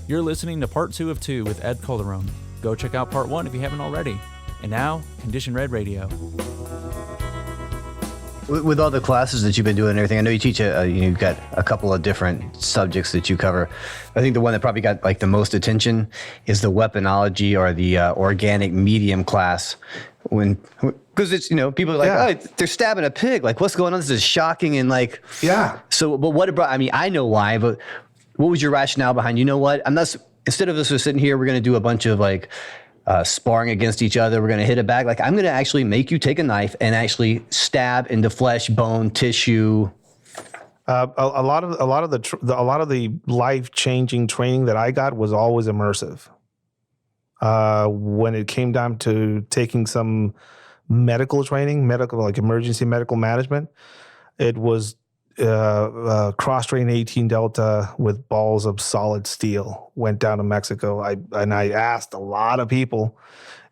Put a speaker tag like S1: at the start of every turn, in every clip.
S1: You're listening to part 2 of 2 with Ed Calderon. Go check out part 1 if you haven't already. And now, Condition Red Radio.
S2: With all the classes that you've been doing and everything, I know you teach, you've got a couple of different subjects that you cover. I think the one that probably got like the most attention is the weaponology or the organic medium class. Because it's, people are like, oh, they're stabbing a pig. Like, what's going on? This is shocking. And like, So, but what it brought, I know why, but what was your rationale behind, instead of us just sitting here, we're going to do a bunch of like, sparring against each other. We're going to hit a bag. Like, I'm going to actually make you take a knife and actually stab into flesh, bone, tissue.
S3: A lot of the life-changing training that I got was always immersive. When it came down to taking some medical training, like emergency medical management, it was cross-train 18 Delta with balls of solid steel. Went down to Mexico. I asked a lot of people,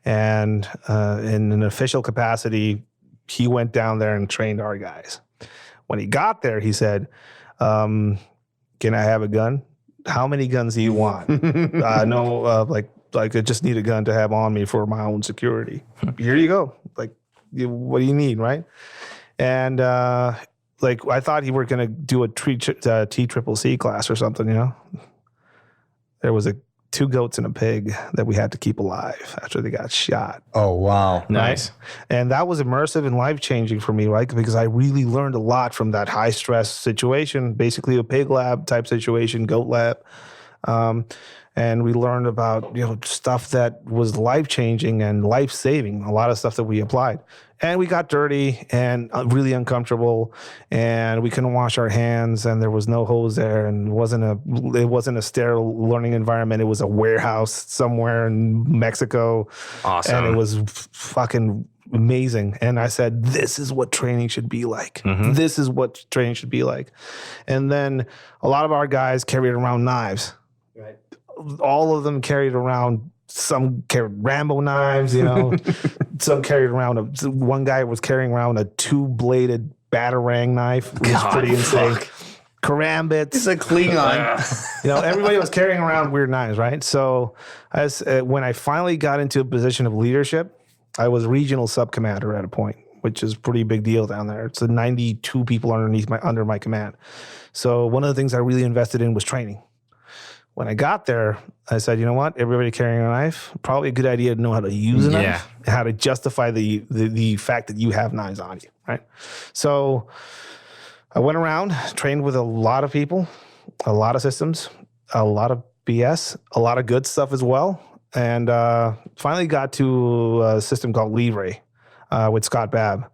S3: and in an official capacity, he went down there and trained our guys. When he got there, he said, "Can I have a gun? How many guns do you want?" No, like I just need a gun to have on me for my own security. Here you go. Like, what do you need, right? And I thought he were going to do a TCCC class or something, There was 2 goats and a pig that we had to keep alive after they got shot.
S2: Oh, wow.
S4: Nice.
S3: Right? And that was immersive and life-changing for me, right? Because I really learned a lot from that high-stress situation, basically a pig lab type situation, goat lab. And we learned about, stuff that was life-changing and life-saving, a lot of stuff that we applied. And we got dirty and really uncomfortable, and we couldn't wash our hands, and there was no hose there, and it wasn't a sterile learning environment. It was a warehouse somewhere in Mexico.
S4: Awesome.
S3: And it was fucking amazing. And I said, this is what training should be like.
S4: Mm-hmm.
S3: This is what training should be like. And then a lot of our guys carried around knives. Right. All of them carried around, some carried Rambo knives, some carried around, one guy was carrying around a 2-bladed Batarang knife. It was pretty insane. Karambits.
S2: It's a Klingon.
S3: Everybody was carrying around weird knives, right? So when I finally got into a position of leadership, I was regional sub-commander at a point, which is a pretty big deal down there. It's 92 people under my command. So one of the things I really invested in was training. When I got there, I said, you know what? Everybody carrying a knife, probably a good idea to know how to use a knife, how to justify the fact that you have knives on you, right? So I went around, trained with a lot of people, a lot of systems, a lot of BS, a lot of good stuff as well, and finally got to a system called Libre with Scott Babb.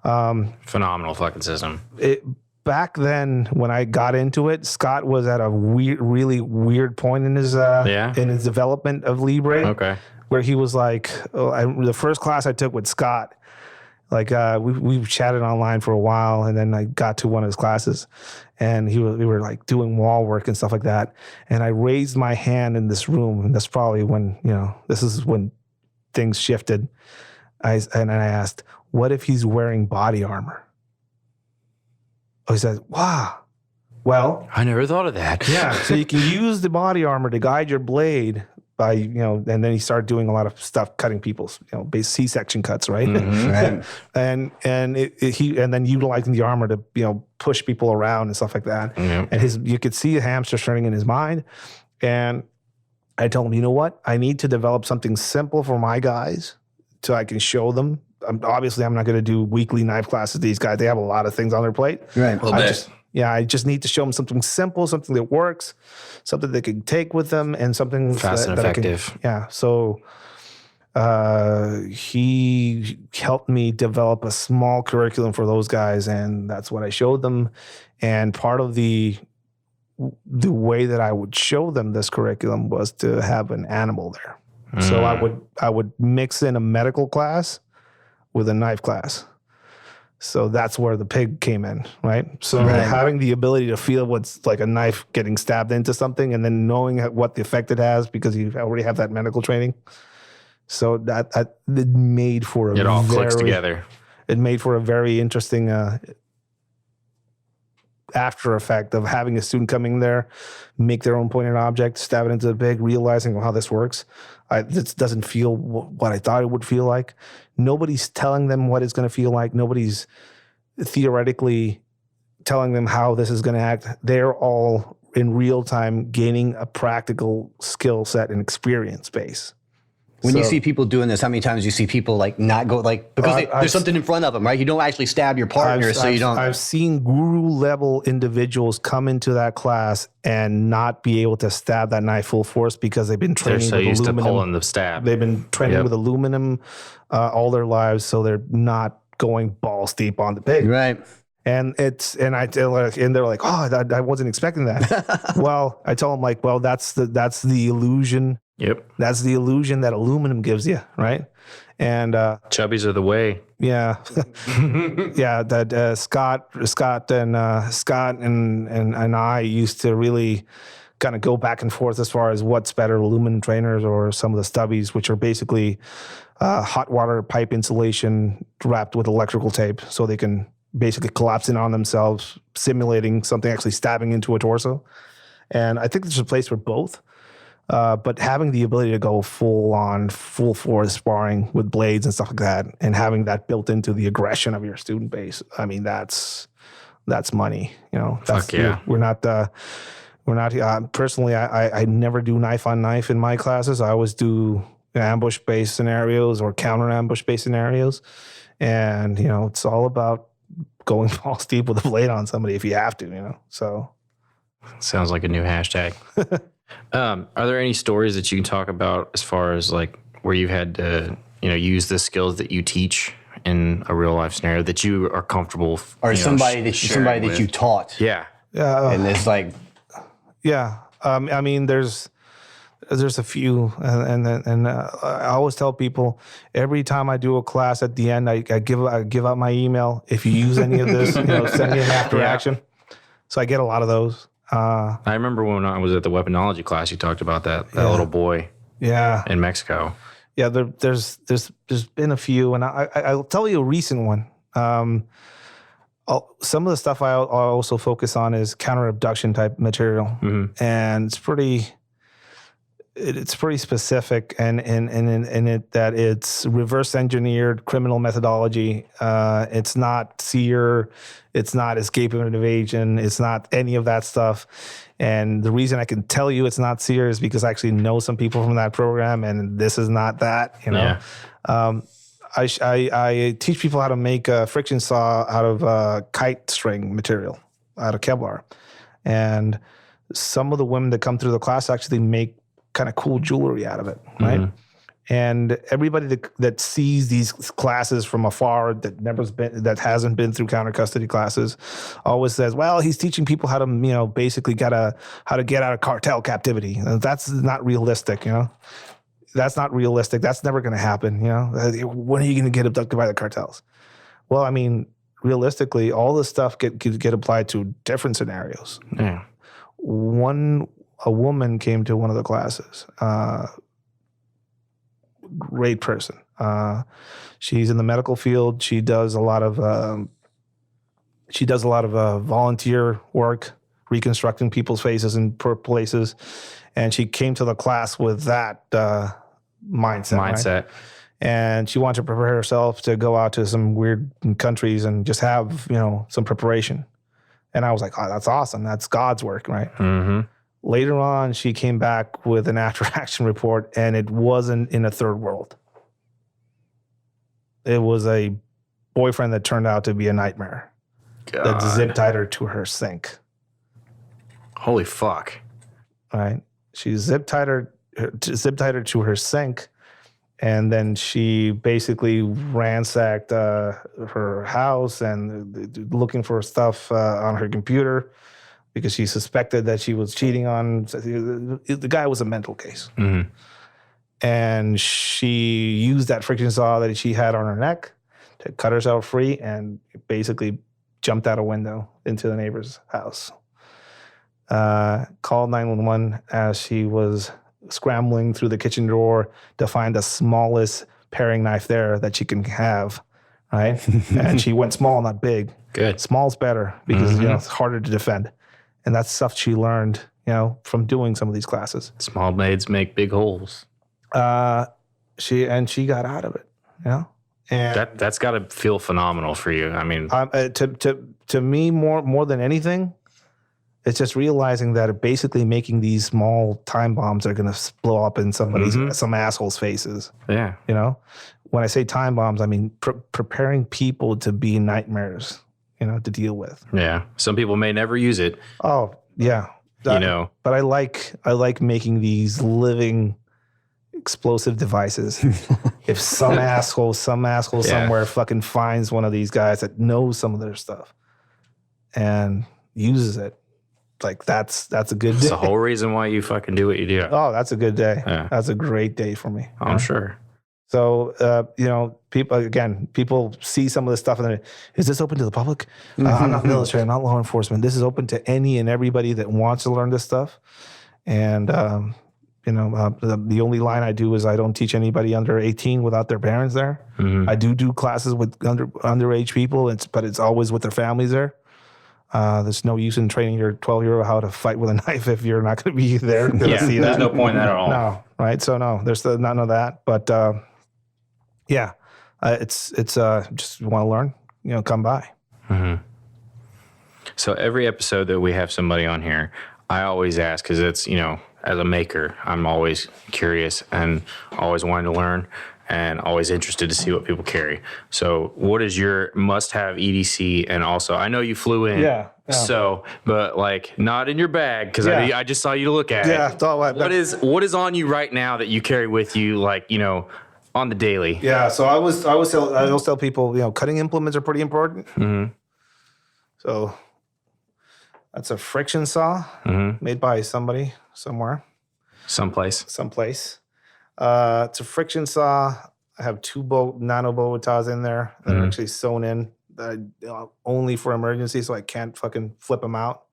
S4: Phenomenal fucking system.
S3: Back then, when I got into it, Scott was at a really weird point in his development of Libre.
S4: Okay.
S3: Where he was like, the first class I took with Scott, like we chatted online for a while, and then I got to one of his classes, and we were like doing wall work and stuff like that. And I raised my hand in this room, and that's probably when this is when things shifted. I asked, "What if he's wearing body armor?" Oh, he says, "Wow, well,
S4: I never thought of that."
S3: Yeah, so you can use the body armor to guide your blade by, and then he started doing a lot of stuff, cutting people's, base C-section cuts, right?
S4: Mm-hmm.
S2: Right.
S3: and then utilizing the armor to, push people around and stuff like that.
S4: Mm-hmm.
S3: And you could see a hamster turning in his mind. And I told him, you know what? I need to develop something simple for my guys so I can show them. Obviously, I'm not going to do weekly knife classes. These guys, they have a lot of things on their plate.
S2: Right.
S3: I just need to show them something simple, something that works, something they can take with them, and something
S4: fast and effective.
S3: So he helped me develop a small curriculum for those guys, and that's what I showed them. And part of the way that I would show them this curriculum was to have an animal there. So I would mix in a medical class with a knife class. So that's where the pig came in, right? So having the ability to feel what's like a knife getting stabbed into something, and then knowing what the effect it has because you already have that medical training. So that it made for
S4: it all clicks together.
S3: It made for a very interesting after effect of having a student coming there, make their own pointed object, stab it into the pig, realizing how this works. This doesn't feel what I thought it would feel like. Nobody's telling them what it's going to feel like. Nobody's theoretically telling them how this is going to act. They're all in real time gaining a practical skill set and experience base.
S2: When you see people doing this, how many times do you see people like not go like because there's something in front of them, right? You don't actually stab your partner, you don't.
S3: I've seen guru level individuals come into that class and not be able to stab that knife full force because they've been training
S4: They're so
S3: with
S4: used
S3: aluminum.
S4: to pulling the stab.
S3: They've been training with aluminum all their lives, so they're not going balls deep on the pig.
S2: Right.
S3: And they're like, oh, I wasn't expecting that. Well, I tell them like, well, that's the illusion.
S4: Yep.
S3: That's the illusion that aluminum gives you, right? And
S4: Chubbies are the way.
S3: yeah, yeah. That Scott and I used to really kind of go back and forth as far as what's better, aluminum trainers or some of the stubbies, which are basically hot water pipe insulation wrapped with electrical tape, so they can basically collapse in on themselves, simulating something actually stabbing into a torso. And I think there's a place for both. But having the ability to go full force sparring with blades and stuff like that, and having that built into the aggression of your student base, I mean, that's money. You know,
S4: Fuck yeah.
S3: We're not personally. I never do knife on knife in my classes. I always do ambush based scenarios or counter ambush based scenarios, and you know, it's all about going balls deep with a blade on somebody if you have to. You know, so
S4: Sounds like a new hashtag. Are there any stories that you can talk about as far as like where you've had to, use the skills that you teach in a real life scenario that you are comfortable,
S2: or somebody that you taught?
S4: Yeah.
S2: And it's like,
S3: yeah. I mean, there's a few, and I always tell people every time I do a class at the end, I give out my email. If you use any of this, send me an after action. So I get a lot of those.
S4: I remember when I was at the weaponology class, you talked about that little boy.
S3: Yeah.
S4: In Mexico.
S3: Yeah. There's been a few, and I'll tell you a recent one. Some of the stuff I also focus on is counter abduction type material, and it's pretty specific, and in it that it's reverse engineered criminal methodology. It's not seer, it's not escape and evasion, it's not any of that stuff. And the reason I can tell you it's not seer is because I actually know some people from that program, and this is not that.
S4: Yeah.
S3: I teach people how to make a friction saw out of kite string material, out of Kevlar, and some of the women that come through the class actually make kind of cool jewelry out of it, right? Mm-hmm. And everybody that sees these classes from afar that hasn't been through counter custody classes always says, well, he's teaching people how to, basically how to get out of cartel captivity. And that's not realistic, That's not realistic. That's never going to happen, When are you going to get abducted by the cartels? Well, I mean, realistically, all this stuff get applied to different scenarios.
S4: Yeah.
S3: A woman came to one of the classes. Great person. She's in the medical field. She does a lot of volunteer work, reconstructing people's faces in poor places. And she came to the class with that mindset. Right? And she wanted to prepare herself to go out to some weird countries and just have some preparation. And I was like, oh, that's awesome. That's God's work, right?
S4: Mm-hmm.
S3: Later on, she came back with an after-action report, and it wasn't in a third world. It was a boyfriend that turned out to be a nightmare.
S4: God.
S3: That zip-tied her to her sink.
S4: Holy fuck.
S3: Right? She zip-tied her to her sink, and then she basically ransacked her house and looking for stuff on her computer, because she suspected that she was cheating on the guy. Was a mental case.
S4: Mm-hmm.
S3: And she used that friction saw that she had on her neck to cut herself free and basically jumped out a window into the neighbor's house. Called 911 as she was scrambling through the kitchen drawer to find the smallest paring knife there that she can have. right? And she went small, not big.
S4: Good.
S3: Small's better because it's harder to defend, and that's stuff she learned, from doing some of these classes.
S4: Small maids make big holes.
S3: She got out of it, And
S4: That's got to feel phenomenal for you. I mean,
S3: to me, more than anything, it's just realizing that basically making these small time bombs are going to blow up in some asshole's faces.
S4: yeah.
S3: When I say time bombs, I mean preparing people to be nightmares, to deal with.
S4: Yeah. Some people may never use it.
S3: Oh yeah, But I like making these living explosive devices. If some asshole somewhere fucking finds one of these guys that knows some of their stuff and uses it, like that's a good day.
S4: That's the whole reason why you fucking do what you do.
S3: Oh, that's a good day.
S4: Yeah.
S3: That's a great day for me.
S4: I'm sure.
S3: So, people see some of this stuff and they're, is this open to the public? I'm not military. I'm not law enforcement. This is open to any and everybody that wants to learn this stuff. And, the only line I do is I don't teach anybody under 18 without their parents there. Mm-hmm. I do classes with underage people, but it's always with their families there. There's no use in training your 12-year-old how to fight with a knife if you're not going to be there to see that.
S4: There's no point in that at all.
S3: No, right? So no, there's none of that. But it's just you want to learn, come by.
S4: Mm-hmm. So every episode that we have somebody on here, I always ask because it's as a maker, I'm always curious and always wanting to learn. And always interested to see what people carry. So what is your must-have EDC? And also, I know you flew in.
S3: Yeah.
S4: So, but like not in your bag because I just saw you look at it.
S3: Yeah.
S4: What is on you right now that you carry with you, like, on the daily?
S3: Yeah. So I always tell people, cutting implements are pretty important.
S4: Mm-hmm.
S3: So that's a friction saw made by somebody somewhere.
S4: Someplace.
S3: It's a friction saw. I have two nano bow ties in there that are actually sewn in, only for emergency, so I can't fucking flip them out.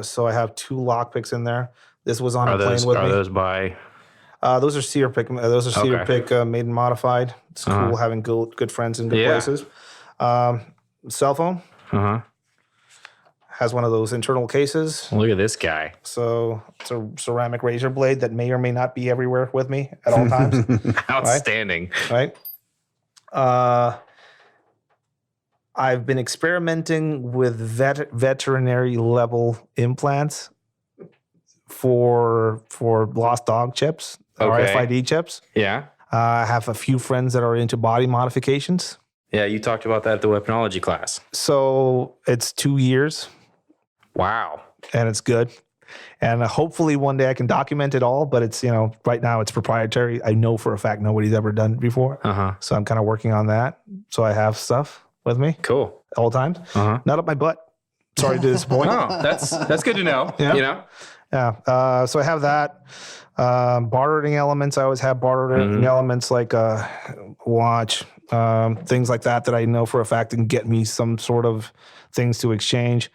S3: So I have two lock picks in there. This was on a plane with me.
S4: Are those by?
S3: Those are Cedar Pick. Those are Cedar Pick made and modified. It's cool having good friends in good places. Cell phone. Has one of those internal cases.
S4: Look at this guy.
S3: So it's a ceramic razor blade that may or may not be everywhere with me at all times.
S4: Outstanding.
S3: Right? I've been experimenting with veterinary level implants for lost dog chips, RFID chips.
S4: Yeah.
S3: I have a few friends that are into body modifications.
S4: Yeah, you talked about that at the weaponology class.
S3: So it's 2 years.
S4: Wow.
S3: And it's good. And hopefully one day I can document it all, but it's, right now it's proprietary. I know for a fact nobody's ever done it before. So I'm kind of working on that. So I have stuff with me.
S4: Cool.
S3: All times. Not up my butt. Sorry to disappoint.
S4: Oh, that's good to know.
S3: Yeah. Yeah. So I have that. Bartering elements. I always have bartering elements like a watch, things like that I know for a fact can get me some sort of things to exchange.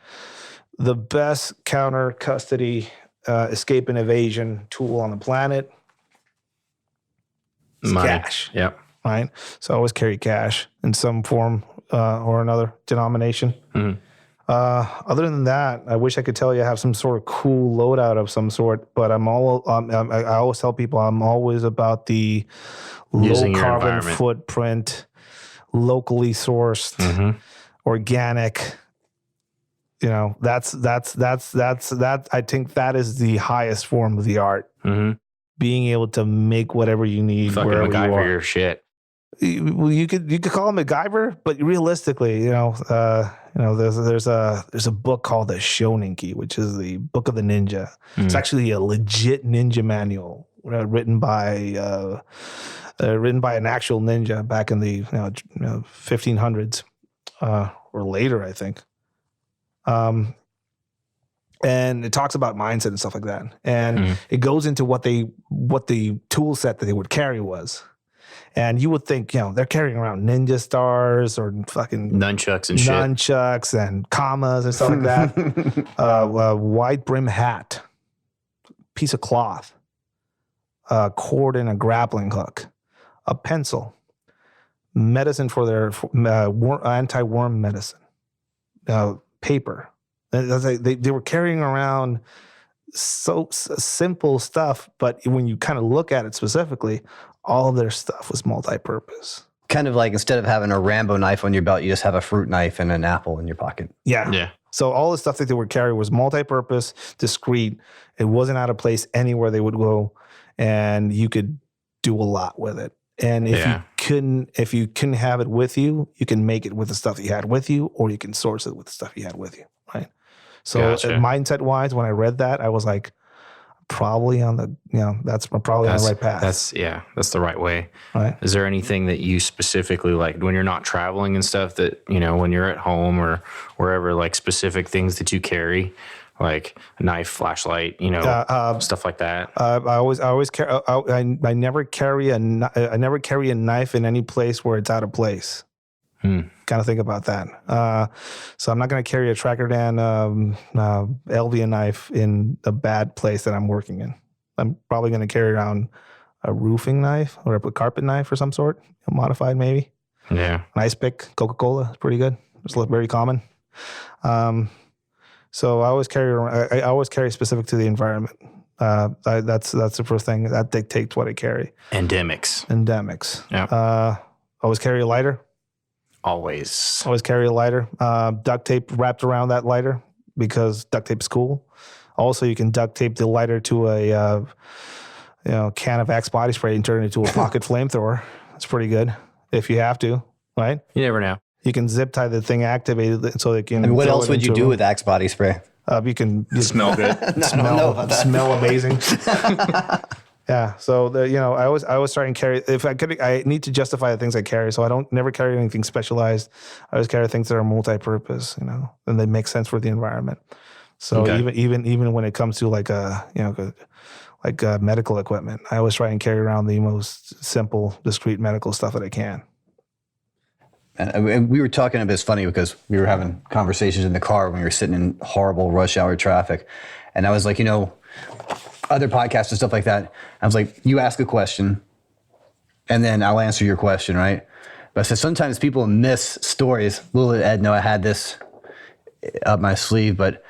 S3: The best counter custody escape and evasion tool on the planet is cash.
S4: Yep.
S3: Right? So I always carry cash in some form or another denomination. Other than that, I wish I could tell you I have some sort of cool loadout of some sort, but I always tell people I'm always about the low carbon footprint, locally sourced, organic. That's I think that is the highest form of the art. Being able to make whatever you need
S4: fucking
S3: wherever
S4: MacGyver
S3: you are.
S4: your shit.
S3: You could call him MacGyver, but realistically, there's a book called the Shoninki, which is the Book of the Ninja. It's actually a legit ninja manual written by an actual ninja back in the 1500s or later, I think. And it talks about mindset and stuff like that, and it goes into what the tool set that they would carry was. And you would think, they're carrying around ninja stars or fucking
S4: nunchucks
S3: and commas and stuff like that. A wide brim hat, piece of cloth, a cord and a grappling hook, a pencil, medicine for their anti-worm medicine, paper. They were carrying around so simple stuff, but when you kind of look at it specifically, all of their stuff was multi-purpose.
S2: Kind of like instead of having a Rambo knife on your belt, you just have a fruit knife and an apple in your pocket.
S3: Yeah. So all the stuff that they would carry was multi-purpose, discreet. It wasn't out of place anywhere they would go, and you could do a lot with it. And if you couldn't have it with you, you can make it with the stuff you had with you, or you can source it with the stuff you had with you, right? So mindset-wise, when I read that, I was like, probably on the, that's probably on the right path.
S4: That's the right way.
S3: Right.
S4: Is there anything that you specifically like when you're not traveling and stuff that, when you're at home or wherever, like specific things that you carry, like a knife, flashlight, stuff like that?
S3: I never carry a knife in any place where it's out of place. Kind of think about that. So I'm not going to carry a Tracker Dan Elvia knife in a bad place that I'm working in. I'm probably going to carry around a roofing knife or a carpet knife or some sort, modified maybe.
S4: Yeah.
S3: An ice pick, Coca-Cola is pretty good. It's very common. So I always carry specific to the environment. That's the first thing that dictates what I carry.
S4: Endemics.
S3: Yeah. Always carry a lighter.
S4: Always
S3: carry a lighter. Duct tape wrapped around that lighter because duct tape is cool. Also, you can duct tape the lighter to a can of Axe body spray and turn it into a pocket flamethrower. It's pretty good if you have to, right?
S4: You never know.
S3: You can zip tie the thing, activated so they can.
S2: I mean, what else would you do with Axe body spray?
S3: You can
S4: smell good.
S3: Smell amazing. Yeah, so I always try and carry. If I could, I need to justify the things I carry, so I don't never carry anything specialized. I always carry things that are multi-purpose, and they make sense for the environment. So even when it comes to like medical equipment, I always try and carry around the most simple, discrete medical stuff that I can.
S2: And we were talking about, it's funny because we were having conversations in the car when we were sitting in horrible rush hour traffic, and I was like, other podcasts and stuff like that. I was like, you ask a question and then I'll answer your question, right? But I said, sometimes people miss stories. Little did Ed know I had this up my sleeve, but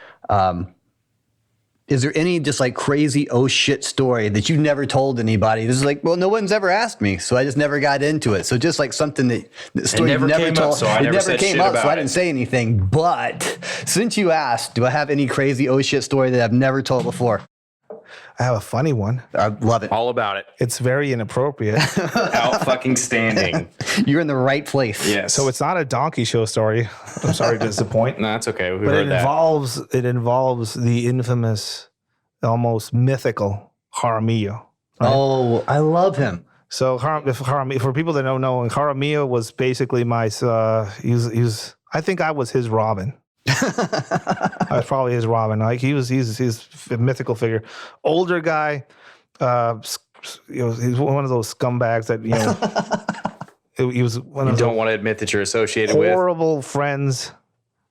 S2: is there any just like crazy oh shit story that you never told anybody? This is like, well, no one's ever asked me, so I just never got into it. So just like something that the story
S4: never
S2: never
S4: came
S2: told,
S4: up, so I never said shit about
S2: so I
S4: it.
S2: didn't say anything. But since you asked, do I have any crazy oh shit story that I've never told before?
S3: I have a funny one.
S2: I love it.
S4: All about it.
S3: It's very inappropriate.
S4: Out fucking standing.
S2: You're in the right place.
S4: Yes.
S3: So it's not a donkey show story. I'm sorry to disappoint.
S4: No, that's okay.
S3: But it involves the infamous, almost mythical Jaramillo. Right?
S2: Oh, I love him.
S3: So for people that don't know, Jaramillo was basically my. I think I was his Robin. I was probably his Robin. Like he's a mythical figure, older guy. He's one of those scumbags that he was one of.
S4: You don't want to admit that you're associated with
S3: horrible friends,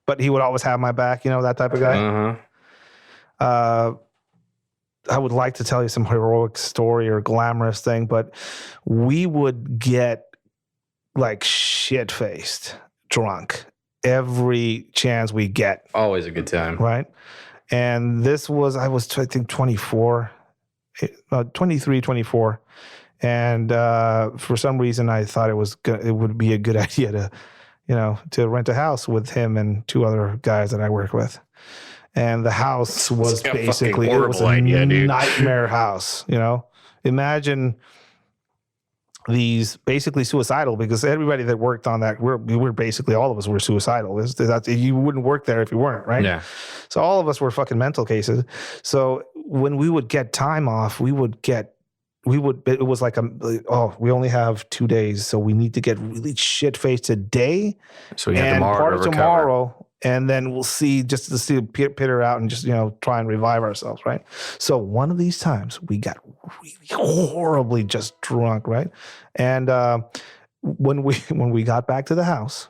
S3: but he would always have my back. That type of guy. I would like to tell you some heroic story or glamorous thing, but we would get like shit-faced drunk every chance we get.
S4: Always a good time.
S3: Right? And I think 24, 23, 24. And for some reason, I thought it would be a good idea to rent a house with him and two other guys that I work with. And the house was basically a nightmare house. Imagine these basically suicidal, because everybody that worked on that, we were basically, all of us were suicidal. You wouldn't work there if you weren't, right?
S4: Yeah.
S3: So all of us were fucking mental cases. So when we would get time off, it was like, we only have 2 days, so we need to get really shit-faced today.
S4: So we have
S3: and
S4: tomorrow
S3: part of
S4: to recover.
S3: tomorrow, and then we'll see, just to see peter out and just, try and revive ourselves, right? So one of these times we got really horribly just drunk, right? And when we got back to the house,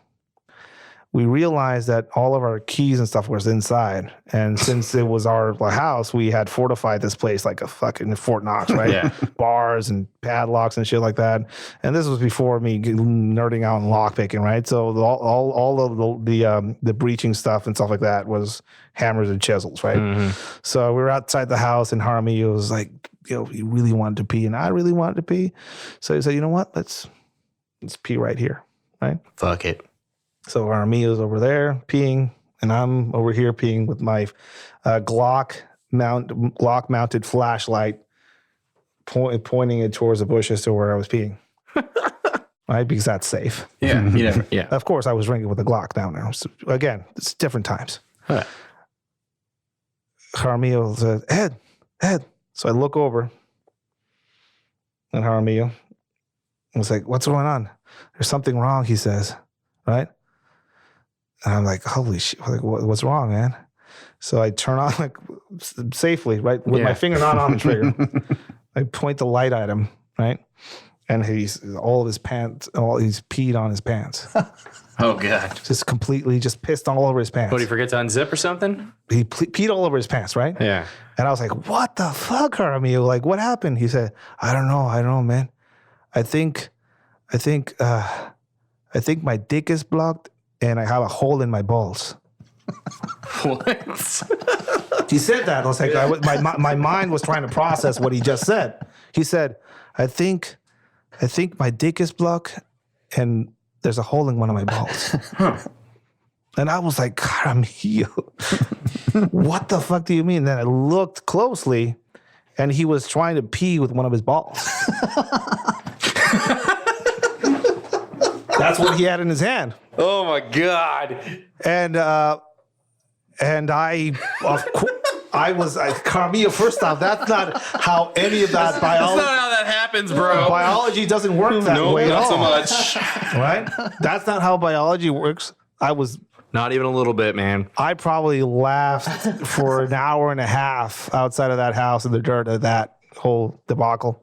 S3: we realized that all of our keys and stuff was inside. And since it was our house, we had fortified this place like a fucking Fort Knox, right?
S4: Yeah.
S3: Bars and padlocks and shit like that. And this was before me nerding out and lockpicking, right? So all of the breaching stuff and stuff like that was hammers and chisels, right?
S4: Mm-hmm.
S3: So we were outside the house, and Jaramillo was like, he really wanted to pee, and I really wanted to pee. So he said, you know what? Let's pee right here, right?
S4: Fuck it.
S3: So Jaramillo's over there peeing, and I'm over here peeing with my Glock mounted flashlight, pointing it towards the bushes to where I was peeing. Right, because that's safe.
S4: Yeah, you never, yeah.
S3: Of course, I was drinking with a Glock down there. So, again, it's different times.
S4: Huh.
S3: Jaramillo said, Ed. So I look over, and Jaramillo was like, what's going on? There's something wrong, he says, right? And I'm like, holy shit, like, what's wrong, man? So I turn on, like, safely, right, with my finger not on the trigger. I point the light at him, right? And he's peed on his pants.
S4: Oh, God.
S3: Just completely pissed all over his pants.
S4: What, did he forget to unzip or something?
S3: He peed all over his pants, right?
S4: Yeah.
S3: And I was like, what the fuck, Jaramillo? Like, what happened? He said, I don't know, man. I think my dick is blocked and I have a hole in my balls.
S4: What?
S3: He said that. I was like, my mind was trying to process what he just said. He said, I think my dick is blocked and there's a hole in one of my balls.
S4: Huh.
S3: And I was like, Jaramillo, what the fuck do you mean? And then I looked closely and he was trying to pee with one of his balls. That's what he had in his hand.
S4: Oh, my God.
S3: And I was like, Jaramillo, first off, that's not how any of that biology.
S4: That's not how that happens, bro.
S3: Biology doesn't work that way at
S4: not
S3: all.
S4: so much.
S3: Right? That's not how biology works.
S4: Not even a little bit, man.
S3: I probably laughed for an hour and a half outside of that house in the dirt of that whole debacle.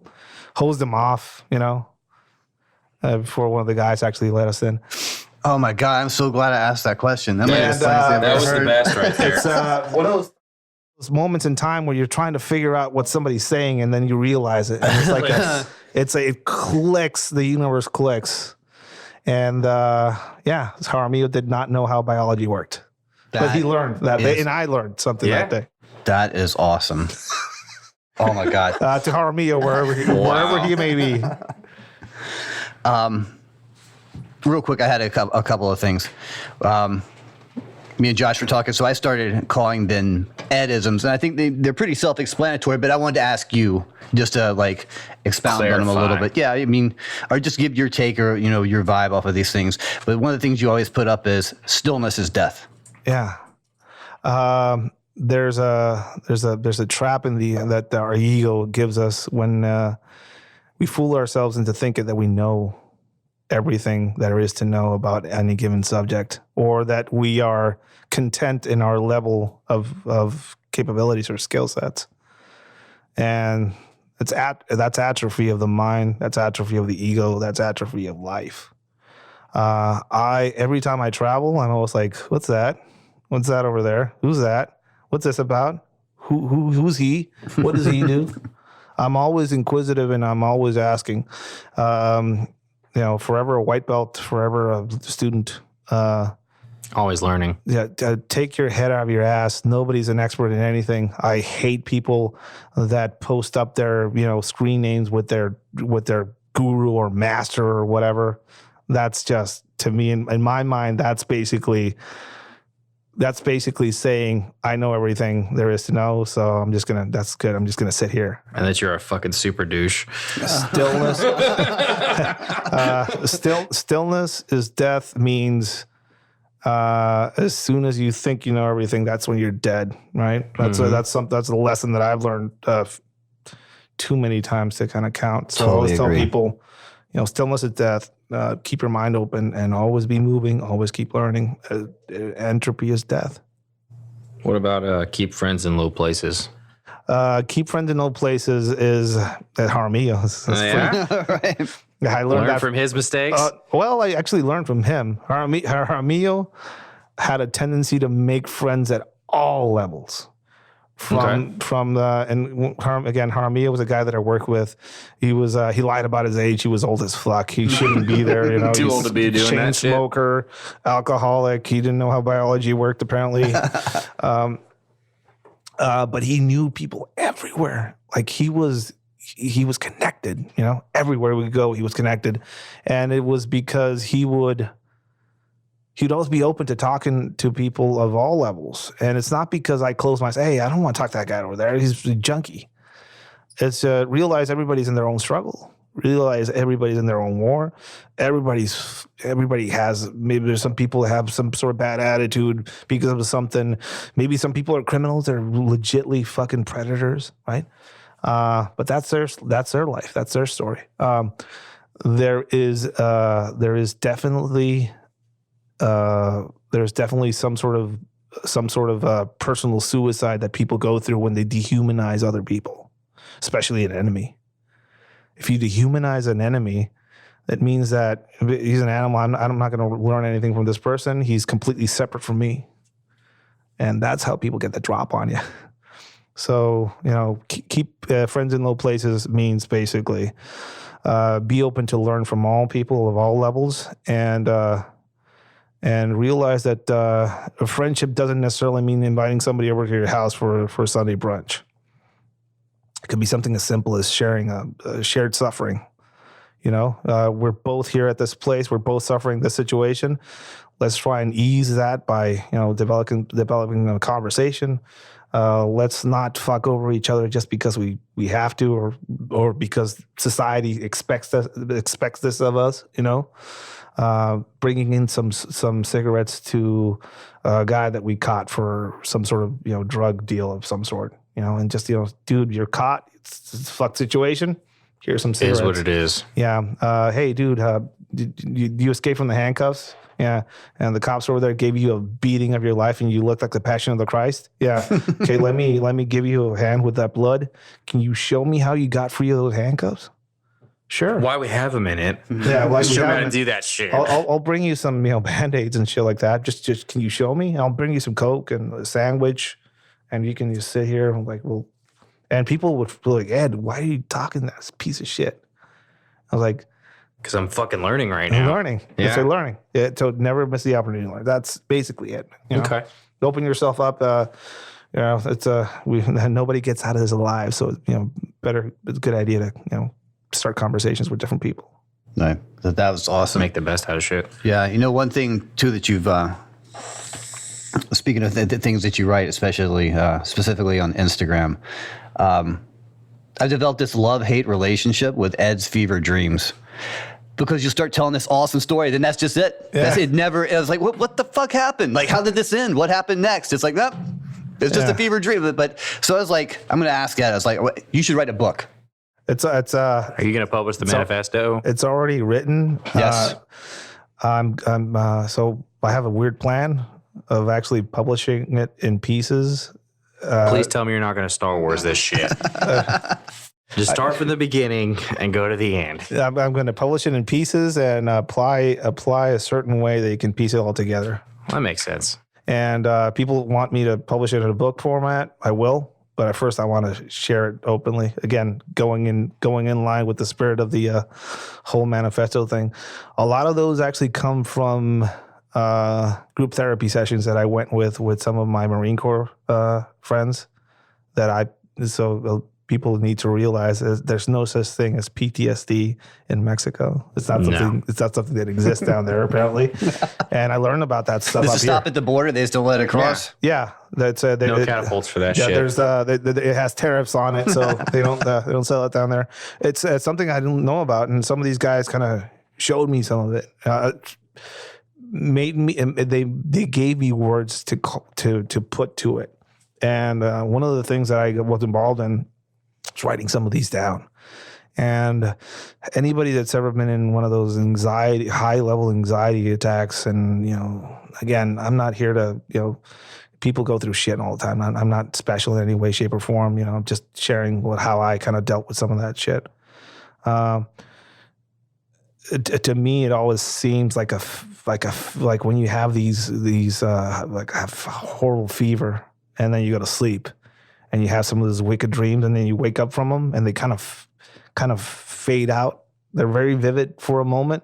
S3: Hosed him off, before one of the guys actually let us in.
S2: Oh my God, I'm so glad I asked that question. That might be the
S3: And,
S2: funniest thing I've
S4: That
S2: ever
S4: was the
S2: heard.
S4: best right there.
S3: It's one of those moments in time where you're trying to figure out what somebody's saying and then you realize it. And it's like it clicks, the universe clicks. And Jaramillo did not know how biology worked. But he learned that day, and I learned something that day.
S2: That is awesome. Oh my God.
S3: To Jaramillo, wherever he may be.
S2: Real quick, I had a couple of things. Me and Josh were talking, so I started calling them Edisms, and I think they're pretty self-explanatory, but I wanted to ask you just to expound on them a little bit. Yeah, I mean, or just give your take or your vibe off of these things. But one of the things you always put up is stillness is death.
S3: Yeah. There's a trap that our ego gives us when we fool ourselves into thinking that we know everything there is to know about any given subject, or that we are content in our level of capabilities or skill sets. And that's atrophy of the mind, that's atrophy of the ego, that's atrophy of life. Every time I travel, I'm always like, what's that? What's that over there? Who's that? What's this about? Who's he? What does he do? I'm always inquisitive and I'm always asking. Forever a white belt, forever a student.
S4: Always learning.
S3: Yeah, take your head out of your ass. Nobody's an expert in anything. I hate people that post up their screen names with their guru or master or whatever. That's just, to me, in my mind, that's basically saying I know everything there is to know. So that's good. I'm just gonna sit here.
S4: And that you're a fucking super douche.
S3: Stillness. Stillness is death means as soon as you think you know everything, that's when you're dead, right? That's a lesson that I've learned too many times to kind of count. So I always tell people, stillness is death. Keep your mind open and always be moving. Always keep learning. Entropy is death.
S4: What about keep friends in low places?
S3: Keep friends in low places is at Jaramillo.
S4: Yeah?
S2: Right.
S3: I
S4: Learn
S3: that
S4: from his mistakes.
S3: Well, I actually learned from him. Jaramillo had a tendency to make friends at all levels. Jaramillo was a guy that I worked with. He lied about his age. He was old as fuck. He shouldn't be there. You know,
S4: Too old to be doing
S3: chain
S4: that shit.
S3: smoker, alcoholic. He didn't know how biology worked apparently. But he knew people everywhere. Like he was connected. You know, everywhere we go, he was connected, and it was because he'd always be open to talking to people of all levels. And it's not because I close myself, hey, I don't want to talk to that guy over there. He's a junkie. It's realize everybody's in their own struggle. Realize everybody's in their own war. Everybody has, maybe there's some people that have some sort of bad attitude because of something. Maybe some people are criminals. They're legitly fucking predators, right? But that's their life. That's their story. There is definitely some sort of personal suicide that people go through when they dehumanize other people, especially an enemy. If you dehumanize an enemy, that means that he's an animal. I'm not going to learn anything from this person. He's completely separate from me, and that's how people get the drop on you. So, you know, keep friends in low places means basically be open to learn from all people of all levels, and realize that a friendship doesn't necessarily mean inviting somebody over to your house for a Sunday brunch. It could be something as simple as sharing a shared suffering. You know, we're both here at this place. We're both suffering this situation. Let's try and ease that by, you know, developing a conversation. Let's not fuck over each other just because we have to, or because society expects this of us. You know. Bringing in some cigarettes to a guy that we caught for some sort of, you know, drug deal of some sort, you know, and just, you know, dude, you're caught. It's a fucked situation. Here's some cigarettes.
S4: It is what it is.
S3: Yeah. Hey, dude, did you escape from the handcuffs? Yeah. And the cops over there gave you a beating of your life and you looked like the Passion of the Christ? Yeah. Okay, let me give you a hand with that blood. Can you show me how you got free of those handcuffs? Sure.
S4: Why we have them in it?
S3: Yeah, why
S4: show me how to do that shit.
S3: I'll bring you some, you know, Band-Aids and shit like that. Just can you show me? I'll bring you some Coke and a sandwich, and you can just sit here and and people would be like, Ed, why are you talking that piece of shit? I was like,
S4: because I'm fucking learning right now.
S3: I'm learning.
S4: Yeah.
S3: It's learning. So never miss the opportunity to learn. That's basically it. You know?
S4: Okay.
S3: Open yourself up. You know, it's nobody gets out of this alive. So, you know, it's a good idea to, you know, start conversations with different people.
S2: No, that was awesome.
S4: Make the best out of shit.
S2: Yeah, you know, one thing too that you've speaking of the things that you write, especially specifically on Instagram, I've developed this love-hate relationship with Ed's fever dreams. Because you start telling this awesome story, then that's just it.
S3: Yeah.
S2: It was like, what the fuck happened? Like, how did this end? What happened next? It's like, nope, it's just a fever dream. But so I was like, I'm going to ask Ed. I was like, you should write a book.
S4: Are you going to publish the Manifesto?
S3: It's already written.
S2: Yes.
S3: So I have a weird plan of actually publishing it in pieces.
S4: Please tell me you're not going to Star Wars this shit. Just start from the beginning and go to the end.
S3: I'm going to publish it in pieces and apply a certain way that you can piece it all together.
S4: Well, that makes sense.
S3: And people want me to publish it in a book format. I will. But at first, I want to share it openly. Again, going in line with the spirit of the whole manifesto thing. A lot of those actually come from group therapy sessions that I went with some of my Marine Corps friends. People need to realize there's no such thing as PTSD in Mexico. It's not something. It's not something that exists down there apparently. And I learned about that stuff.
S2: Does it stop at the border? They just don't let it cross.
S3: Yeah, that's
S4: no catapults for that shit.
S3: There's it has tariffs on it, so they don't sell it down there. It's something I didn't know about, and some of these guys kind of showed me some of it. They gave me words to put to it, and one of the things that I was involved in. Writing some of these down, and anybody that's ever been in one of those high level anxiety attacks, and again, I'm not here to people go through shit all the time. I'm not special in any way, shape, or form. I'm just sharing how I kind of dealt with some of that shit. to me, it always seems like like when you have these like have horrible fever, and then you go to sleep, and you have some of those wicked dreams, and then you wake up from them, and they kind of fade out. They're very vivid for a moment,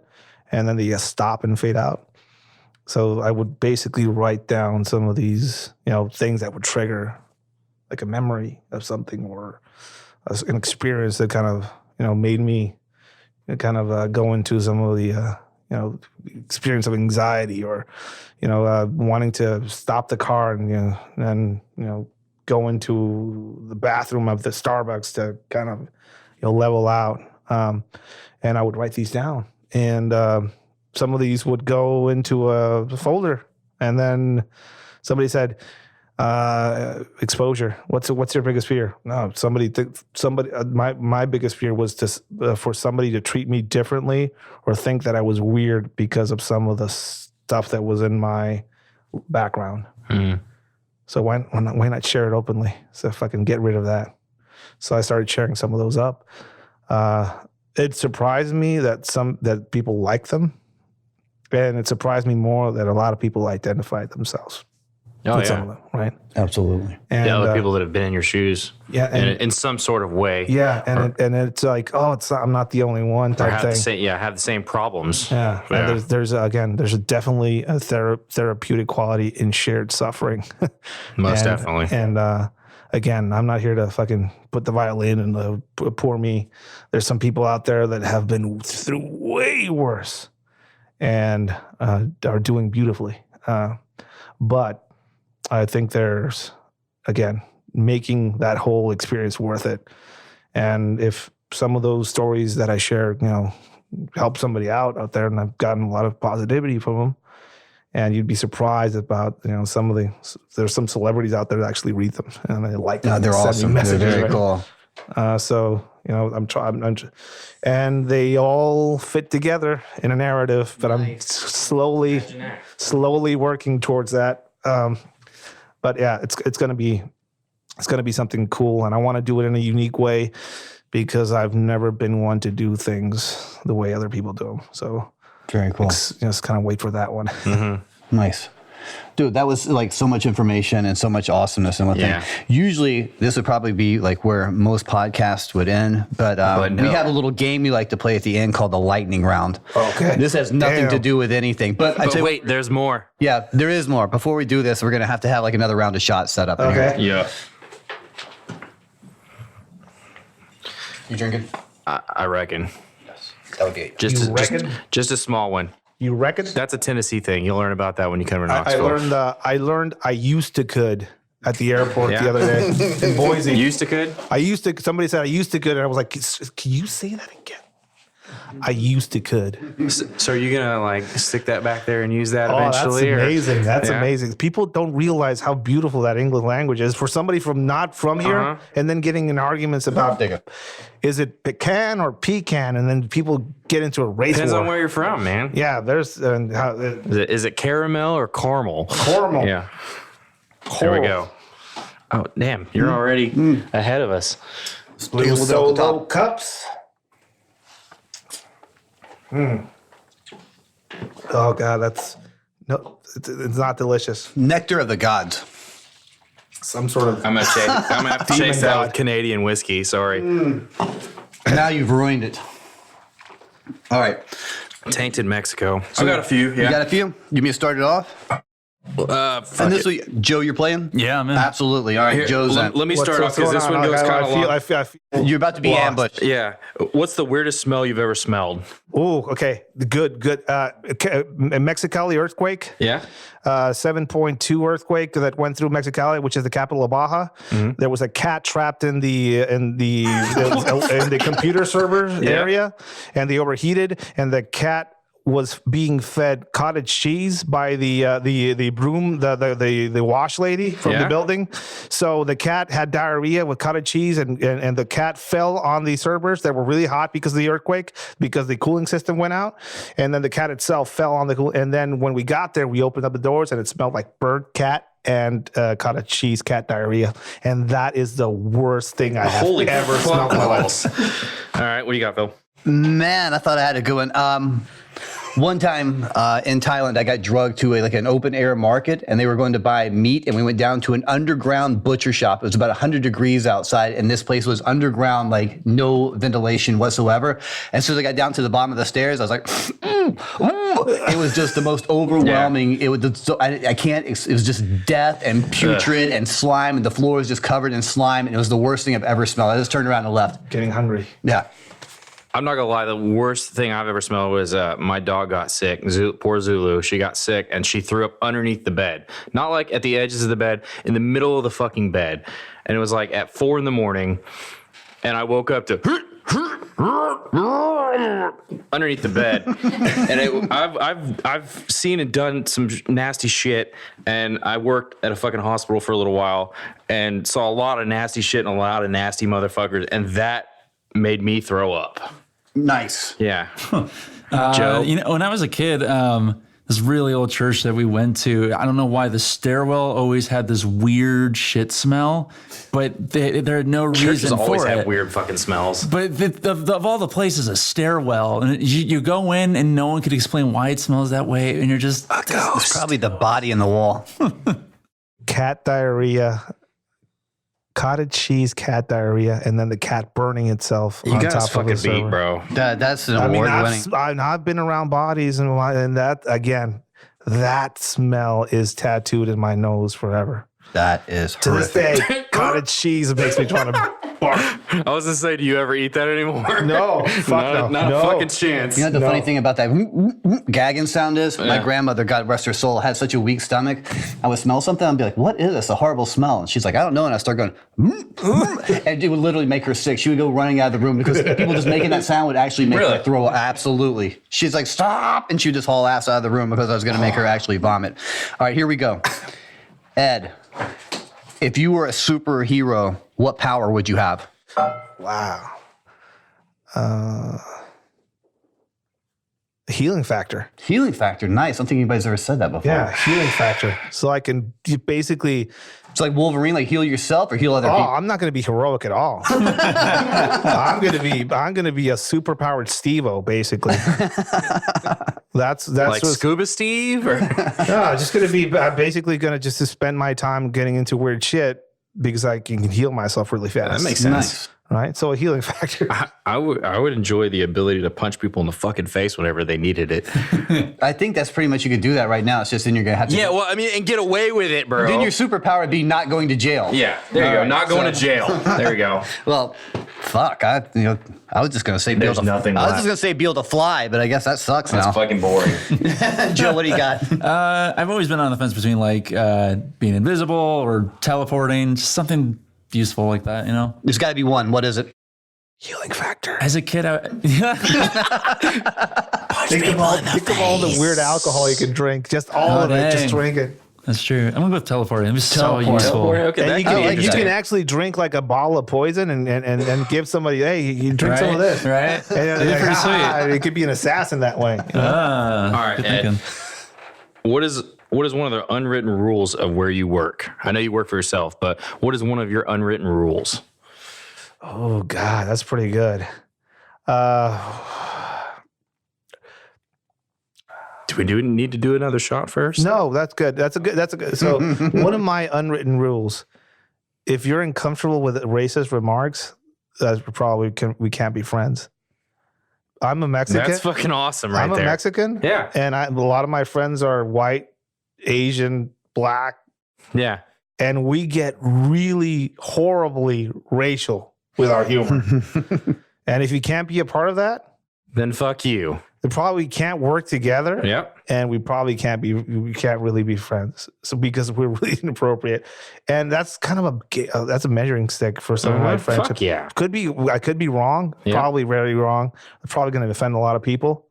S3: and then they just stop and fade out. So I would basically write down some of these, things that would trigger like a memory of something or an experience that kind of, made me kind of go into some of the, experience of anxiety or, wanting to stop the car and go into the bathroom of the Starbucks to kind of, level out. And I would write these down. And some of these would go into a folder. And then somebody said, exposure. What's your biggest fear? No, my biggest fear was for somebody to treat me differently or think that I was weird because of some of the stuff that was in my background. Mm. So why not share it openly? So if I can get rid of that. So I started sharing some of those up. It surprised me that people like them. And it surprised me more that a lot of people identified themselves. With some of them, right?
S2: Absolutely.
S3: And
S4: other people that have been in your shoes, in some sort of way.
S3: Yeah, and it's like, I'm not the only one type thing.
S4: Have the same problems.
S3: Yeah. And there's definitely a therapeutic quality in shared suffering.
S4: Most definitely.
S3: And again, I'm not here to fucking put the violin in the poor me. There's some people out there that have been through way worse and are doing beautifully. But I think there's, again, making that whole experience worth it. And if some of those stories that I share, help somebody out there, and I've gotten a lot of positivity from them, and you'd be surprised about, there's some celebrities out there that actually read them and they like them.
S2: They're awesome. They're very cool.
S3: So, I'm trying, and they all fit together in a narrative, but I'm slowly working towards that. But yeah, it's going to be something cool, and I want to do it in a unique way because I've never been one to do things the way other people do them. So
S2: very cool.
S3: Just kind of wait for that one.
S2: Mm-hmm. Nice. Dude, that was like so much information and so much awesomeness in one thing. Usually this would probably be like where most podcasts would end, but we have a little game we like to play at the end called the lightning round.
S3: Okay.
S2: This has nothing to do with anything. But
S4: wait, there's more.
S2: Yeah, there is more. Before we do this, we're going to have like another round of shots set up.
S3: Okay.
S4: Yeah.
S2: You drinking?
S4: I reckon.
S2: Yes. That would be
S4: just a small one.
S3: You reckon?
S4: That's a Tennessee thing. You'll learn about that when you come to Knoxville.
S3: I learned I used to could at the airport the other day in Boise.
S4: Used to could?
S3: Somebody said I used to could, and I was like, can you say that again? I used to could.
S4: So are you going to like stick that back there and use that eventually?
S3: That's amazing. That's amazing. People don't realize how beautiful that English language is for somebody not from here and then getting in arguments about is it pecan or pecan, and then people get into a race
S4: Depends
S3: war.
S4: on where you're from, man.
S3: Yeah, there's
S4: is it caramel or caramel?
S3: Caramel.
S4: Yeah. There we go. Oh, damn. You're already ahead of us.
S3: Blue Solo cups. Oh God, it's not delicious.
S2: Nectar of the gods.
S3: Some sort of.
S4: I'm gonna have to chase that with Canadian whiskey. Sorry.
S2: Now you've ruined it. All right.
S4: Tainted Mexico. I got a few. Yeah.
S2: You got a few? You want me to start it off? And this will, Joe, you're playing?
S1: Yeah, I'm in.
S2: Absolutely. All right,
S4: Here,
S2: Joe's
S4: let me start off because this one goes kind of long.
S3: I feel
S2: You're about to be ambushed.
S4: Yeah. What's the weirdest smell you've ever smelled?
S3: Oh, okay. Good. Mexicali earthquake.
S4: Yeah.
S3: 7.2 earthquake that went through Mexicali, which is the capital of Baja. Mm-hmm. There was a cat trapped in the computer server area, and they overheated, and the cat was being fed cottage cheese by the broom, the wash lady from the building. So the cat had diarrhea with cottage cheese, and the cat fell on the servers that were really hot because of the earthquake, because the cooling system went out, and then the cat itself fell on and then when we got there, we opened up the doors and it smelled like burnt cat and cottage cheese cat diarrhea, and that is the worst thing I have ever smelled in my life.
S4: All right, what do you got, Phil?
S2: Man, I thought I had a good one. One time in Thailand, I got drugged to an open air market, and they were going to buy meat, and we went down to an underground butcher shop. It was about 100 degrees outside, and this place was underground, like no ventilation whatsoever. And so as I got down to the bottom of the stairs, I was like, it was just the most overwhelming. Yeah. It was I can't. It was just death and putrid and slime, and the floor was just covered in slime, and it was the worst thing I've ever smelled. I just turned around and left.
S3: Getting hungry.
S2: Yeah.
S4: I'm not gonna lie. The worst thing I've ever smelled was my dog got sick. Poor Zulu. She got sick and she threw up underneath the bed. Not like at the edges of the bed, in the middle of the fucking bed. And it was like at 4 a.m. and I woke up to underneath the bed. And I've seen and done some nasty shit. And I worked at a fucking hospital for a little while and saw a lot of nasty shit and a lot of nasty motherfuckers. And that made me throw up.
S2: Nice.
S4: Yeah.
S1: Joe? When I was a kid, this really old church that we went to, I don't know why the stairwell always had this weird shit smell, but there had no reason
S4: Churches
S1: for
S4: always
S1: it.
S4: have weird fucking smells.
S1: But of all the places, a stairwell, and you go in and no one could explain why it smells that way, and you're just,
S2: It's probably the body in the wall.
S3: Cat diarrhea, cottage cheese cat diarrhea, and then the cat burning itself
S4: You
S3: on
S4: got us
S3: top of the
S4: fucking beat,
S3: server.
S4: bro.
S2: That's an award winning.
S3: I've been around bodies, and that, again, that smell is tattooed in my nose forever.
S2: That is
S3: To this
S2: horrific.
S3: day, cottage cheese makes me trying to bark.
S4: I was gonna say, do you ever eat that anymore?
S3: No, fuck
S4: Not
S3: no.
S4: a fucking chance.
S2: You know what the funny thing about that gagging sound is? My
S4: Yeah.
S2: grandmother, God rest her soul, had such a weak stomach. I would smell something, I'd be like, what is this? A horrible smell. And she's like, I don't know. And I start going, and it would literally make her sick. She would go running out of the room because people just making that sound would actually make
S4: Really?
S2: her throw up. Absolutely. She's like, stop. And she would just haul ass out of the room because I was going to make her actually vomit. All right, here we go. Ed, if you were a superhero, what power would you have?
S3: Wow. Healing factor.
S2: Healing factor. Nice. I don't think anybody's ever said that before.
S3: Yeah, healing factor. So I can basically.
S2: It's like Wolverine, like heal yourself or heal other people.
S3: I'm not going to be heroic at all. I'm going to be a superpowered Steve-O, basically. That's
S4: Like
S3: what,
S4: Scuba Steve? Or?
S3: no, just going to be basically going to just to spend my time getting into weird shit because I can heal myself really fast.
S4: That makes sense.
S2: Nice.
S3: Right? So a healing factor.
S4: I would enjoy the ability to punch people in the fucking face whenever they needed it.
S2: I think that's pretty much you could do that right now. It's just then you're going to have to.
S4: Yeah, well, I mean, and get away with it, bro.
S2: Then your superpower would be not going to jail.
S4: Yeah, there you go.
S2: All right,
S4: Not going to jail. There you go.
S2: Well, fuck. I was just going to say
S4: There's nothing
S2: I was
S4: left.
S2: just going to say be able to fly, but I guess that sucks
S4: That's
S2: now.
S4: fucking boring.
S2: Joe, what do you got?
S1: I've always been on the fence between like being invisible or teleporting, just something useful like that,
S2: There's got to be one. What is it?
S3: Healing factor.
S1: As a kid,
S3: Think of all the weird alcohol you can drink. Just all of it. Just
S1: dang.
S3: drink it.
S1: That's true. I'm gonna go with teleporting. It was so
S2: Teleport.
S1: useful.
S4: Okay,
S3: And
S4: that
S3: you
S4: could be
S3: can, you
S4: interesting.
S3: can actually drink like a bottle of poison and give somebody, hey, you drink some of this.
S1: Right?
S3: And
S1: It'd be
S3: like,
S1: pretty sweet.
S3: it could be an assassin that way.
S4: All right,
S1: good
S4: Ed.
S1: thinking.
S4: What is one of the unwritten rules of where you work? I know you work for yourself, but what is one of your unwritten rules?
S3: Oh God, that's pretty good.
S4: Do we need to do another shot first?
S3: No, that's good. That's a good. So one of my unwritten rules: if you're uncomfortable with racist remarks, that's probably we can't be friends. I'm a Mexican.
S4: That's fucking awesome, right
S3: I'm a
S4: there.
S3: Mexican.
S4: Yeah.
S3: And a lot of my friends are white, Asian, black,
S4: Yeah.
S3: and we get really horribly racial with our humor. And if you can't be a part of that,
S4: Then fuck you.
S3: we probably can't work together.
S4: Yep.
S3: And we probably we can't really be friends. So because we're really inappropriate. And that's kind of that's a measuring stick for some of my friendships.
S4: Fuck yeah.
S3: I could be wrong,
S4: Yeah.
S3: probably very wrong. I'm probably going to offend a lot of people,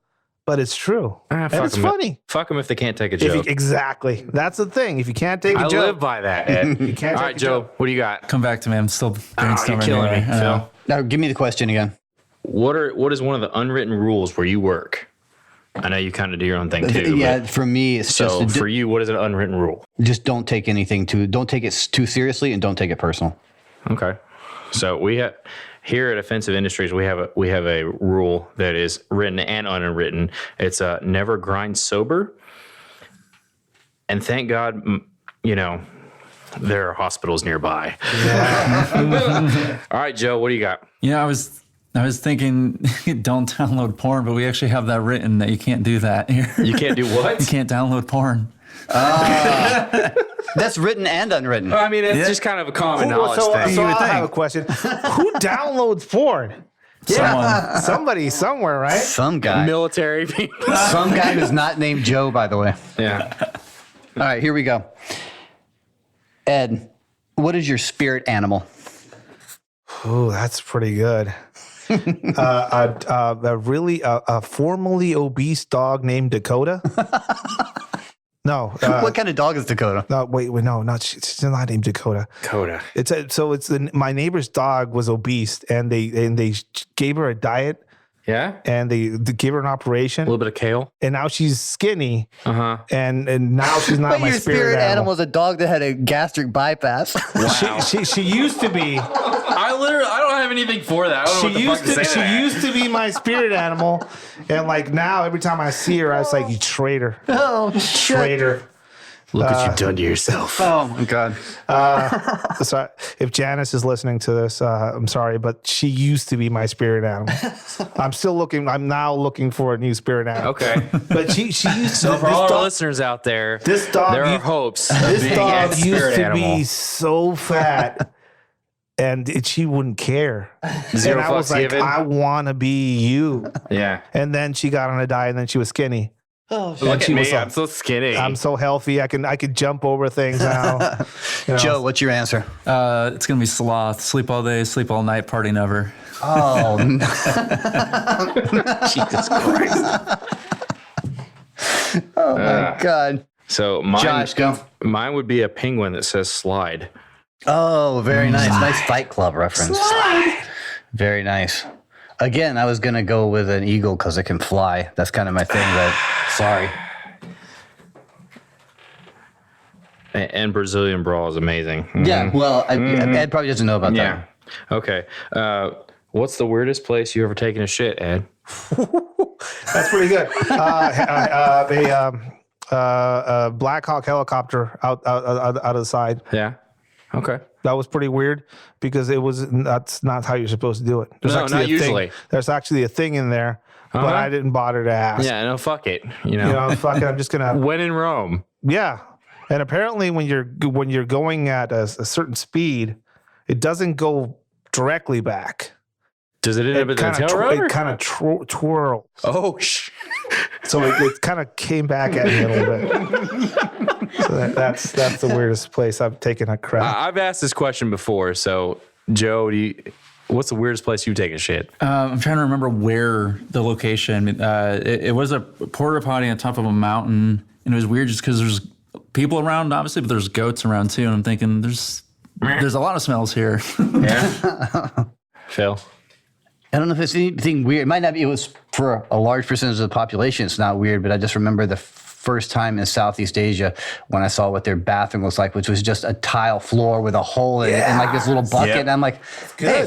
S3: but it's true. And
S4: fuck
S3: it's
S4: 'em.
S3: funny.
S4: Fuck them if they can't take a
S3: If you,
S4: joke.
S3: exactly. That's the thing. If you can't take a
S4: I
S3: joke,
S4: live by that, Ed.
S3: you can't
S4: All
S3: take
S4: right,
S3: a
S4: Joe,
S3: joke.
S4: what do you got?
S1: Come back to me. I'm still
S4: Oh, you're
S1: brainstorming.
S4: killing me,
S1: here. I know.
S4: Phil.
S2: Now, give me the question again.
S4: What is one of the unwritten rules where you work? I know you kind of do your own thing too.
S2: Yeah, for me, it's
S4: So
S2: just
S4: for you, what is an unwritten rule?
S2: just don't take don't take it too seriously, and don't take it personal.
S4: Okay. So we have here at Offensive Industries, we have a rule that is written and unwritten. It's never grind sober. And thank God, there are hospitals nearby. Yeah. All right, Joe, what do you got?
S1: I was thinking don't download porn, but we actually have that written that you can't do that here.
S4: You can't do what?
S1: You can't download porn.
S2: That's written and unwritten.
S4: I mean, it's just kind of a common knowledge thing.
S3: So I have a question. Who downloads porn?
S1: Someone.
S3: Somebody somewhere, right?
S2: Some guy.
S4: Military people.
S2: Some guy who's not named Joe, by the way.
S4: Yeah.
S2: All right, here we go. Ed, what is your spirit animal?
S3: Oh, that's pretty good. A formerly obese dog named Dakota. No.
S2: What kind of dog is Dakota?
S3: No, wait, no, she's not named Dakota.
S4: Coda.
S3: My neighbor's dog was obese, and they gave her a diet,
S4: Yeah?
S3: and they gave her an
S4: A
S3: operation,
S4: little bit of kale.
S3: and now she's skinny,
S4: Uh-huh.
S3: and now she's not my
S2: your
S3: spirit animal.
S2: is a dog that had a gastric bypass.
S4: Wow.
S3: She used to be.
S4: I don't have anything for that. I don't know what the fuck to say to
S3: She
S4: that.
S3: used to be my spirit animal, and like now every time I see her, I was like, "You traitor,
S2: Oh,
S3: traitor."
S4: Look what you've done to yourself.
S2: Oh, my God.
S3: So if Janice is listening to this, I'm sorry, but she used to be my spirit animal. I'm now looking for a new spirit animal.
S4: Okay.
S3: But she used to.
S4: So for all our listeners out there,
S3: this dog
S4: there are
S3: used-
S4: hopes of
S3: This
S4: being
S3: dog
S4: a
S3: used
S4: spirit
S3: to
S4: animal.
S3: be so fat, and she wouldn't care.
S4: Zero
S3: and I was
S4: fucks
S3: like,
S4: given.
S3: I want to be you.
S4: Yeah.
S3: And then she got on a diet, and then she was skinny.
S2: Oh,
S3: And
S4: Look
S3: she
S4: at
S3: was
S4: me.
S3: like,
S4: I'm so skinny.
S3: I'm so healthy. I could jump over things now. You know?
S2: Joe, what's your answer?
S1: It's gonna be sloth. Sleep all day, sleep all night, party never.
S2: Oh, no.
S4: Jesus Christ.
S2: Oh, my God.
S4: So mine,
S2: Josh, go.
S4: mine would be a penguin that says slide.
S2: Oh, very nice. Nice Fight Club reference. Very nice. Again, I was going to go with an eagle because it can fly. That's kind of my thing, but sorry.
S4: And Brazilian Brawl is amazing.
S2: Yeah, well, Ed probably doesn't know about
S4: Yeah. Okay. What's the weirdest place you ever taken a shit, Ed?
S3: That's pretty good. A Black Hawk helicopter out of the side.
S4: Yeah. Okay.
S3: That was pretty weird because that's not how you're supposed to do it.
S4: No, not usually.
S3: There's actually a thing in there, but I didn't bother to ask.
S4: Yeah, no, fuck it.
S3: You know, fuck it. I'm just gonna.
S4: When in Rome.
S3: Yeah, and apparently when you're going at a certain speed, it doesn't go directly back.
S4: Does it end up at the tail rotor?
S3: It kind of twirls.
S4: Oh,
S3: So it kind of came back at me a little bit. So that's the weirdest place I've taken a crap.
S4: I've asked this question before. So, Joe, what's the weirdest place you've taken shit?
S1: I'm trying to remember where the location. It was a porta potty on top of a mountain, and it was weird just because there's people around, obviously, but there's goats around too. And I'm thinking there's a lot of smells here.
S4: Yeah. Phil.
S2: I don't know if it's anything weird. It might not be. It was for a large percentage of the population. It's not weird, but I just remember the first time in Southeast Asia when I saw what their bathroom looks like, which was just a tile floor with a hole in it and like this little bucket.
S4: Yep.
S2: And I'm like,
S3: Good.
S2: hey,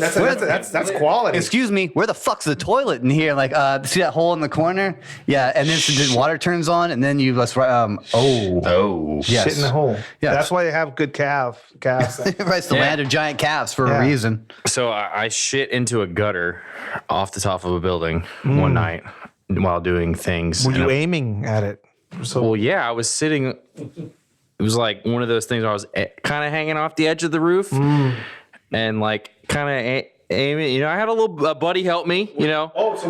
S3: That's quality.
S2: excuse me, where the fuck's the toilet in here? Like, see that hole in the corner? Yeah, and then the water turns on, and then you just
S4: Oh.
S2: yes.
S3: Shit in the hole.
S2: Yes.
S3: That's why they have good calves.
S2: It's the land of giant calves for a
S3: Yeah.
S2: reason.
S4: So I shit into a gutter off the top of a building one night while doing things.
S3: Were you
S4: And
S3: aiming at it? So
S4: Well, yeah, I was sitting. It was like one of those things where I was kind of hanging off the edge of the roof and like kind of aiming. You know, I had a buddy help me. You know.
S3: Oh, so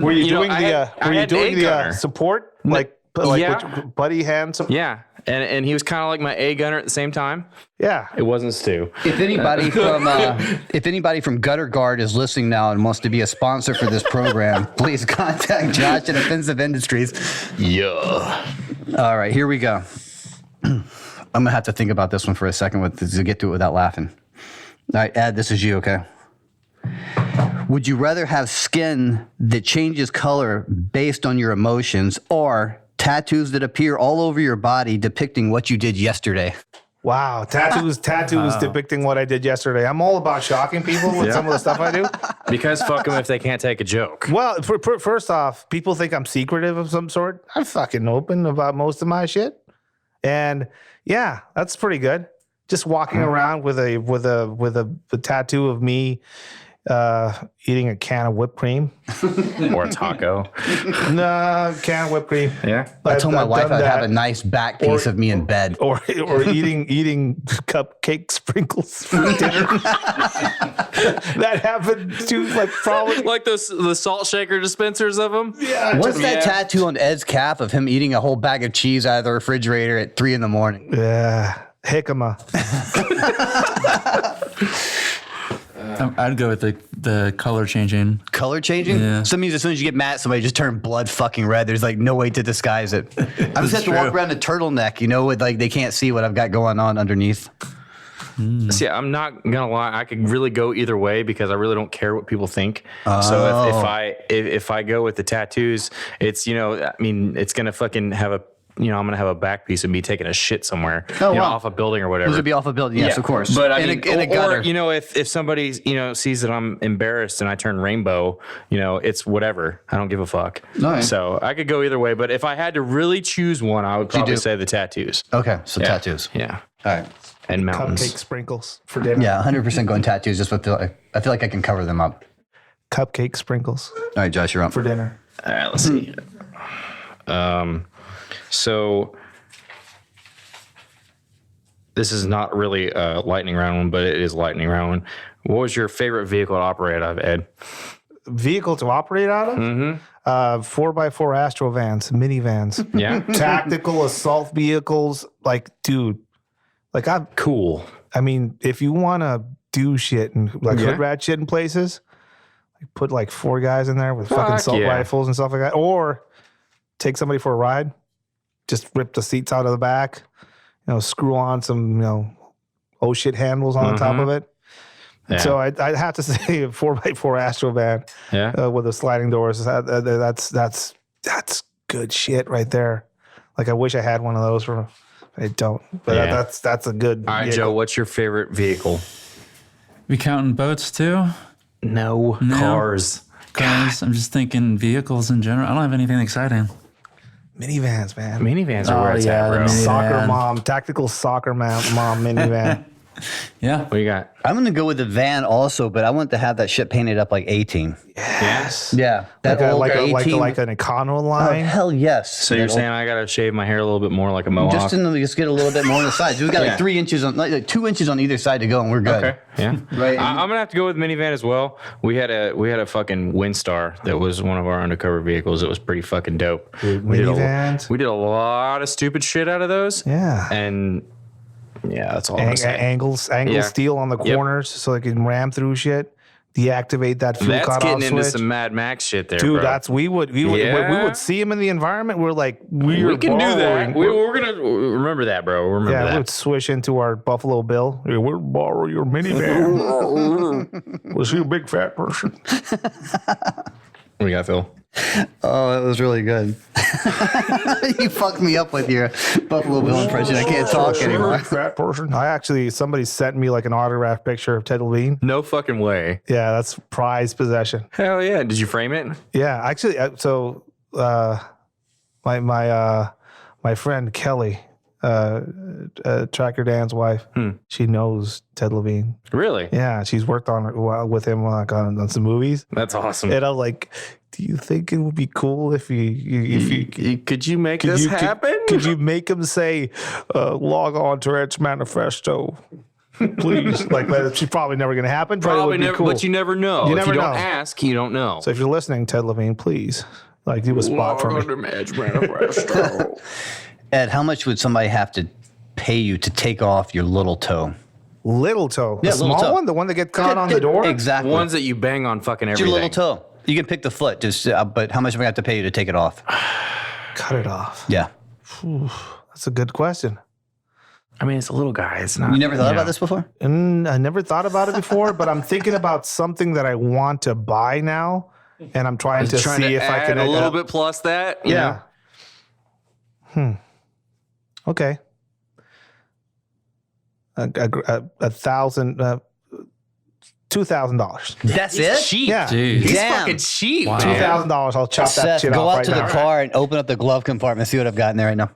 S3: were you doing the support like
S4: yeah.
S3: with buddy hand support?
S4: Yeah, and he was kind of like my A gunner at the same time.
S3: Yeah.
S4: It wasn't Stu.
S2: If anybody from Gutter Guard is listening now and wants to be a sponsor for this program, please contact Josh at Offensive Industries.
S4: Yeah.
S2: All right, here we go. I'm gonna have to think about this one for a second to get to it without laughing. All right, Ed, this is you, okay? Would you rather have skin that changes color based on your emotions or tattoos that appear all over your body depicting what you did yesterday?
S3: Wow, tattoos depicting what I did yesterday. I'm all about shocking people with some of the stuff I do.
S4: Because fuck them if they can't take a joke.
S3: Well, first off, people think I'm secretive of some sort. I'm fucking open about most of my shit, and yeah, that's pretty good. Just walking around with a tattoo of me eating a can of whipped cream
S4: Or a taco.
S3: No, can of whipped cream.
S4: Yeah.
S2: I told my
S3: I've
S2: wife
S3: done
S2: I'd have
S3: that.
S2: a nice back piece of me in bed.
S3: Or eating cupcake sprinkles for dinner. That happened too, like probably.
S4: Like the salt shaker dispensers of them?
S3: Yeah.
S2: What's that tattoo on Ed's calf of him eating a whole bag of cheese out of the refrigerator at 3 a.m?
S3: Yeah. Jicama.
S1: I'd go with the color changing.
S2: Color changing?
S1: Yeah.
S2: So that means as soon as you get mad at somebody, just turn blood fucking red. There's like no way to disguise it. I just have to walk around a turtleneck, with like they can't see what I've got going on underneath.
S4: See, I'm not gonna lie. I could really go either way because I really don't care what people think. So if I go with the tattoos, it's it's gonna fucking have a I'm gonna have a back piece of me taking a shit somewhere, off a building or whatever.
S2: Those would be off a building, yes, of course.
S4: But I
S2: in
S4: mean,
S2: a gutter.
S4: or if somebody sees that I'm embarrassed and I turn rainbow, it's whatever. I don't give a fuck.
S2: Nice.
S4: So I could go either way. But if I had to really choose one, I would probably say the tattoos.
S2: Okay, so tattoos.
S4: Yeah.
S2: All right.
S4: And mountains.
S3: Cupcake sprinkles for dinner.
S2: Yeah, 100% going tattoos. Just I feel like I can cover them up.
S3: Cupcake sprinkles
S2: All right, Josh, you're up.
S3: for dinner.
S4: All right, let's see. So this is not really a lightning round one, but it is lightning round one. What was your favorite vehicle to operate out of, Ed?
S3: Vehicle to operate out of? 4x4 Astro vans, minivans.
S4: Yeah.
S3: Tactical assault vehicles. Like, dude, I'm
S4: Cool.
S3: I mean, if you want to do shit and like
S4: Yeah.
S3: hood rat shit in places, like put like 4 guys in there with fucking assault rifles and stuff like that, or take somebody for a ride, just rip the seats out of the back, screw on some, oh shit handles on the top of it.
S4: Yeah.
S3: So I'd have to say a 4x4 Astro van with the sliding doors. That's good shit right there. Like I wish I had one of those I don't. But that's a good.
S4: All right,
S3: vehicle.
S4: Joe, what's your favorite vehicle?
S1: We counting boats too?
S4: No. Cars.
S1: Cars. I'm just thinking vehicles in general. I don't have anything exciting.
S3: Minivans, man.
S4: Minivans are where it's
S1: yeah,
S4: at,
S1: the
S4: bro.
S1: mini-
S3: Soccer
S1: Minivan.
S3: mom, tactical soccer mom minivan.
S1: Yeah.
S4: What you got?
S2: I'm going to go with the van also, but I want to have that shit painted up like 18.
S3: Yes.
S2: Yeah. That
S3: Like,
S2: old
S3: like,
S2: 18.
S3: like an Econo
S2: Oh,
S3: line.
S2: hell yes.
S4: So you're saying I gotta shave my hair a little bit more like a mohawk?
S2: Just get a little bit more on the sides. We've got like 3 inches like 2 inches on either side to go, and we're good.
S4: Okay. Yeah.
S2: Right.
S4: I'm gonna have to go with minivan as well. We had a fucking Windstar that was one of our undercover vehicles. It was pretty fucking dope.
S3: Dude,
S4: we
S3: minivans.
S4: did a lot of stupid shit out of those.
S3: Yeah.
S4: And yeah, that's all I'm saying.
S3: Angle steel on the corners so they can ram through shit. Deactivate that fuel
S4: That's
S3: cutoff
S4: getting into
S3: switch.
S4: some Mad Max shit there,
S3: Dude,
S4: bro.
S3: we would see him in the environment. We're like,
S4: We can do that. We're gonna remember that, bro. Remember
S3: Yeah,
S4: that.
S3: we would swish into our Buffalo Bill. Hey, we'll borrow your minivan. Was he a big fat person?
S4: What you got, Phil?
S2: Oh, that was really good. You fucked me up with your Buffalo Bill impression. I can't talk
S3: Was he a
S2: anymore.
S3: big fat person. Somebody sent me like an autographed picture of Ted Levine.
S4: No fucking way.
S3: Yeah, that's prized possession.
S4: Hell yeah. Did you frame it?
S3: Yeah, actually, my friend Kelly, Tracker Dan's wife, she knows Ted Levine.
S4: Really?
S3: Yeah, she's worked with him on some movies.
S4: That's awesome.
S3: And I'm like, do you think it would be cool if you
S4: Could you make this happen?
S3: Could you make him say, log on to Eds Manifesto? Please. Like, she's probably never going to happen. But it would be cool.
S4: But you never know.
S3: You
S4: If
S3: never
S4: you don't
S3: know.
S4: ask, you don't know.
S3: So if you're listening, Ted Levine, please, like, do a spot for me.
S4: Manifesto.
S2: Ed, how much would somebody have to pay you to take off your little toe?
S3: Little toe.
S2: Yeah,
S3: the
S2: little
S3: small
S2: toe.
S3: one? The one that gets caught on the door?
S2: Exactly.
S4: Ones that you bang on fucking
S2: It's
S4: everything.
S2: your little toe. You can pick the foot, but how much am I going to have to pay you to take it off?
S3: Cut it off.
S2: Yeah.
S3: That's a good question.
S4: I mean, it's a little guy. It's not.
S2: You never thought about this before?
S3: And I never thought about it before, but I'm thinking about something that I want to buy now, and I'm trying to see if I can
S4: a little bit plus that. You know?
S3: Okay. $2,000.
S2: That's it?
S4: It's cheap.
S3: Yeah.
S1: Jeez.
S4: He's
S2: Damn.
S4: fucking cheap.
S1: Wow.
S4: Man.
S3: $2,000. I'll chop that
S2: Seth,
S3: shit
S2: go
S3: off
S2: out
S3: right
S2: to the
S3: now.
S2: car and open up the glove compartment. See what I've got in there right now.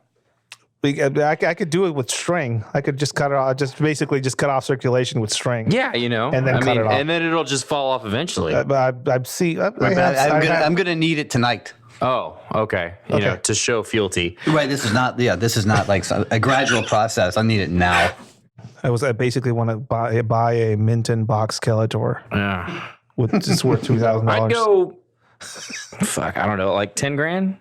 S3: I could do it with string. I could just cut it off. Just basically just cut off circulation with string.
S4: Yeah, you know.
S3: And then cut it off.
S4: and then it'll just fall off eventually.
S2: I'm going to need it tonight.
S4: Oh, okay. You know, to show fealty.
S2: Right. This is not like a gradual process. I need it now.
S3: I basically want to buy a Minton box Skeletor
S4: Yeah.
S3: with it's worth $2,000.
S4: I'd go. Fuck, I don't know, like 10 grand.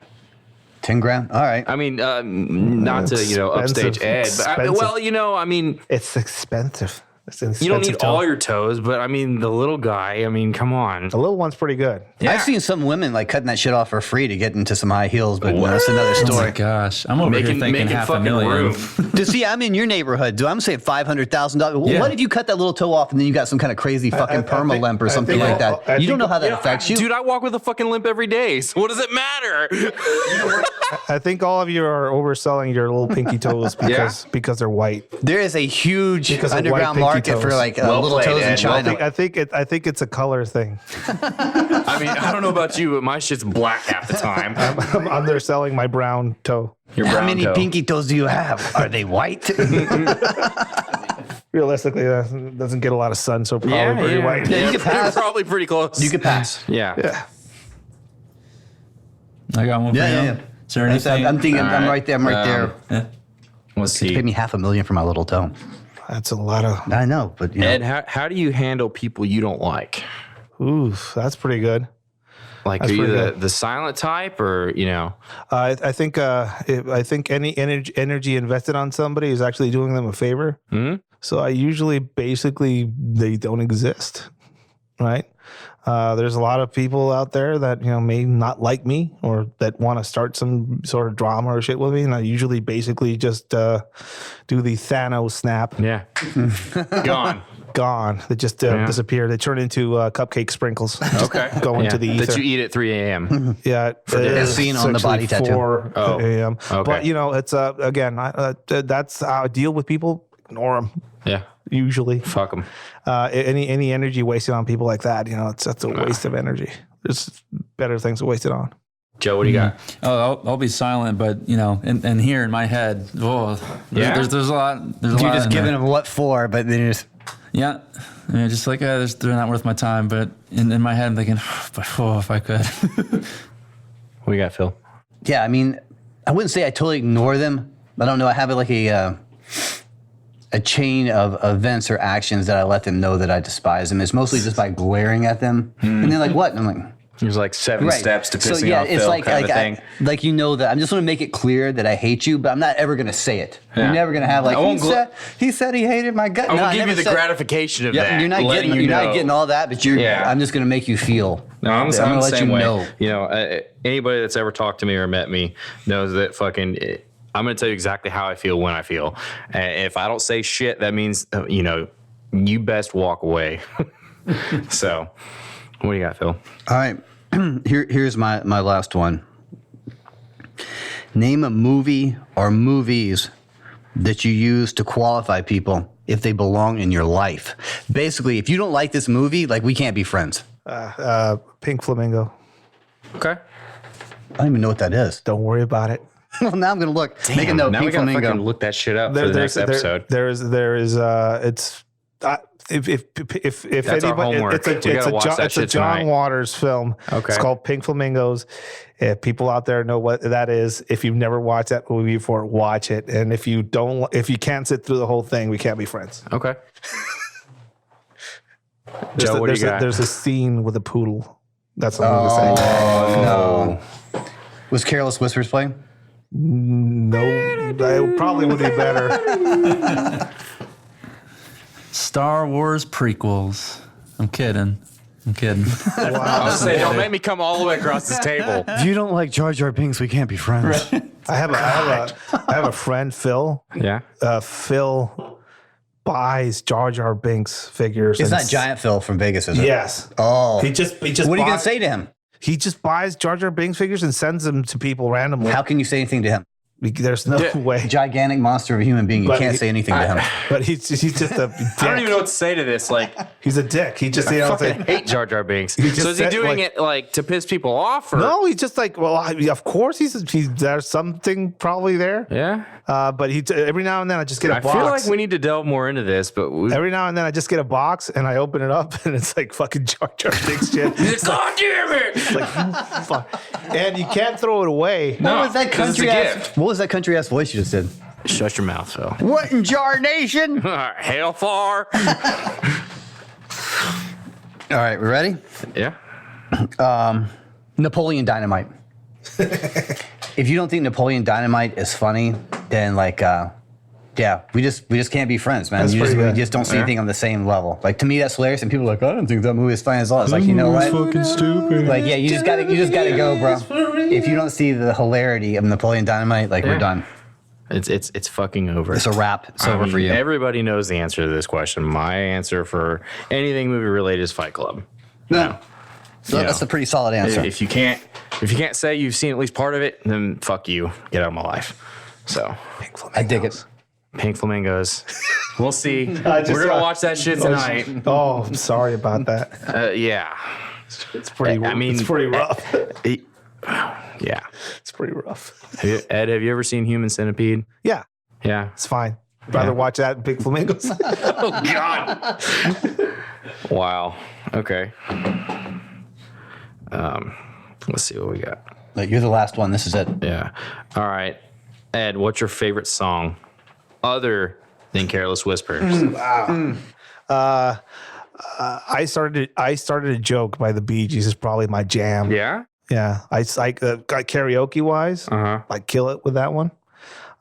S2: 10 grand. All right.
S4: I mean, not to upstage Ed, but I mean,
S3: it's expensive. It's an
S4: you don't need
S3: expensive toe.
S4: all your toes, but I mean, the little guy. I mean, come on.
S3: The little one's pretty good.
S2: I've seen some women like cutting that shit off for free to get into some high heels, but that's another
S1: Oh
S2: story.
S1: my gosh, I'm over here thinking
S4: Making
S1: half a
S4: fucking
S1: million.
S4: room.
S2: To see, I'm in your neighborhood. I'm saying $500,000.
S1: Yeah.
S2: What if you cut that little toe off and then you got some kind of crazy fucking perma limp or something like that? You don't know how that affects you.
S4: Dude, I walk with a fucking limp every day. So what does it matter?
S3: I think all of you are overselling your little pinky toes because they're white.
S2: There is a huge
S3: Because of
S2: underground
S3: white pinky
S2: market for
S3: toes.
S2: like
S4: Well
S2: little
S4: played,
S2: toes in
S4: Ed. Well
S2: China.
S3: I think it's a color thing.
S4: I mean, I don't know about you, but my shit's black half the time.
S3: I'm underselling my brown toe.
S4: Your
S2: How
S4: brown
S2: many
S4: toe.
S2: pinky toes do you have? Are they white?
S3: Realistically, that doesn't get a lot of sun, so probably
S4: Yeah,
S3: pretty
S4: yeah.
S3: white.
S2: Yeah, you can pass.
S4: Probably pretty close.
S2: You can pass.
S4: Yeah.
S3: Yeah.
S1: I got one for you.
S2: Yeah.
S1: Is there anything?
S2: I'm thinking.
S4: All
S2: I'm
S4: right.
S2: right there. I'm right there.
S1: Yeah.
S4: Let's
S2: Pay
S4: see.
S2: me $500,000 for my little toe.
S3: That's a lot of.
S2: I know, but you know.
S4: Ed, how do you handle people you don't like?
S3: Ooh, that's pretty good.
S4: Like,
S3: That's
S4: are you
S3: pretty
S4: the silent type, or
S3: I think any energy invested on somebody is actually doing them a favor.
S4: Mhm.
S3: So I usually basically they don't exist, right? There's a lot of people out there that may not like me or that want to start some sort of drama or shit with me, and I usually basically just do the Thanos snap.
S4: Yeah.
S3: Gone. They just disappear. They turn into cupcake sprinkles.
S4: Okay.
S3: Go into the ether.
S4: That you eat at 3 a.m.
S3: Yeah,
S2: As seen on the body
S3: actually
S2: tattoo.
S3: 4
S4: Oh,
S3: a.m.
S4: okay.
S3: But it's again, that's how I deal with people. Ignore them
S4: Yeah.
S3: usually.
S4: Fuck them.
S3: Any energy wasted on people like that, that's a waste of energy. There's better things to waste it on.
S4: Joe, what do you got?
S1: Oh, I'll be silent, but and here in my head,
S4: Yeah?
S1: there's a lot. There's a
S2: You're
S1: lot
S2: just
S1: in
S2: giving
S1: there.
S2: them what for, but then you're just.
S1: Yeah, I mean, just like they're not worth my time. But in my head, I'm thinking, but if I could.
S4: What do you got, Phil?
S2: Yeah, I mean, I wouldn't say I totally ignore them. I don't know. I have like a chain of events or actions that I let them know that I despise them. It's mostly just by glaring at them, and they're like, "What?" And I'm like.
S4: There's like 7
S2: Right.
S4: steps to pissing
S2: so, yeah,
S4: off
S2: it's
S4: Phil
S2: like,
S4: kind of thing.
S2: that I'm just going to make it clear that I hate you, but I'm not ever going to say it.
S4: Yeah.
S2: You're never going to have like
S4: I won't
S2: he said he hated my gut.
S4: I
S2: No,
S4: won't give
S2: never
S4: you the
S2: said-
S4: gratification of
S2: Yeah,
S4: that.
S2: you're not
S4: letting
S2: getting
S4: you
S2: you're
S4: know.
S2: not getting all that, but I'm just going to make you feel.
S4: No, I'm
S2: going to
S4: the
S2: let
S4: same
S2: you
S4: way.
S2: know.
S4: Anybody that's ever talked to me or met me knows that I'm going to tell you exactly how I feel when I feel. And if I don't say shit, that means, you best walk away. So, what do you got, Phil?
S2: All right. Here's my last one. Name a movie or movies that you use to qualify people if they belong in your life. Basically, if you don't like this movie, like we can't be friends.
S3: Pink Flamingo.
S4: Okay.
S2: I don't even know what that is.
S3: Don't worry about it.
S2: Well, now I'm gonna look. Make a note.
S4: Now
S2: Pink
S4: we got to
S2: Flamingo.
S4: fucking look that shit up for the next episode.
S3: There is it's. If
S4: That's our
S3: anybody,
S4: homework. We gotta watch that
S3: it's a
S4: shit
S3: John
S4: tonight.
S3: Waters film.
S4: Okay.
S3: It's called Pink Flamingos. If people out there know what that is, if you've never watched that movie before, watch it. And if you can't sit through the whole thing, we can't be friends.
S4: Okay. Joe, what do you got?
S3: There's a scene with a poodle. That's what I'm going to say.
S2: Oh no. Was Careless Whispers playing?
S3: No, that probably would be better.
S1: Star Wars prequels. I'm kidding. I'm kidding.
S4: I was saying, don't make me come all the way across this table.
S2: If you don't like Jar Jar Binks, we can't be friends.
S3: I have a friend, Phil.
S4: Yeah.
S3: Phil buys Jar Jar Binks figures.
S2: It's not Giant Phil from Vegas, is it?
S3: Yes.
S2: Oh.
S3: He just.
S2: What are you going to say to him?
S3: He just buys Jar Jar Binks figures and sends them to people randomly.
S2: How can you say anything to him?
S3: There's no way.
S2: Gigantic monster of a human being. You can't say anything to him.
S3: But he's just a dick.
S4: I don't even know what to say to this. Like,
S3: He's a dick. He just,
S4: I fucking hate Jar Jar Binks. So is he doing it like to piss people off? Or?
S3: No, he's just like, well, of course he's there's something probably there.
S4: Yeah.
S3: But every now and then I just get a
S4: I
S3: box.
S4: feel like we need to delve more into this, but
S3: Every now and then I just get a box and I open it up and it's like fucking Jar Jar Binks shit.
S4: God damn it!
S3: Like, fuck. And you can't throw it away.
S4: No,
S2: What was that
S4: 'cause it's a
S2: country ass?
S4: gift.
S2: What was that country ass voice you just did?
S4: Shut your mouth, Phil.
S2: What in Jar Nation?
S4: Hellfire.
S2: All right, we ready?
S4: Yeah.
S2: Napoleon Dynamite. If you don't think Napoleon Dynamite is funny, then yeah, we just can't be friends, man.
S3: That's
S2: We
S3: pretty good.
S2: just don't see anything on the same level. Like, to me, that's hilarious, and people are like, I don't think that movie is funny as well. It's like, you know what?
S1: Fucking stupid.
S2: Like, yeah, you just gotta go, bro. If you don't see the hilarity of Napoleon Dynamite, like, we're done.
S4: It's fucking over.
S2: It's a wrap. It's over for you.
S4: Everybody knows the answer to this question. My answer for anything movie related is Fight Club.
S2: No. So
S4: You
S2: that's
S4: know,
S2: a pretty solid answer.
S4: If you can't say you've seen at least part of it, then fuck you. Get out of my life. So
S2: I dig it.
S4: Pink Flamingos. We'll see.
S3: just
S4: We're gonna
S3: saw-
S4: watch that shit tonight.
S3: Oh, I'm sorry about that.
S4: Yeah.
S3: It's pretty.
S4: I mean,
S3: it's pretty rough.
S4: Yeah.
S3: It's pretty rough.
S4: Ed, have you ever seen Human Centipede?
S3: Yeah,
S4: Yeah.
S3: it's fine. Rather watch that than Big Flamingos.
S4: Oh God. Wow. Okay. Let's see what we got.
S2: Like, you're the last one. This is it.
S4: Yeah. All right. Ed, what's your favorite song other than Careless Whispers?
S3: I started a joke by the Bee Gees is probably my jam.
S4: Yeah.
S3: Yeah, I like karaoke wise, I kill it with that one.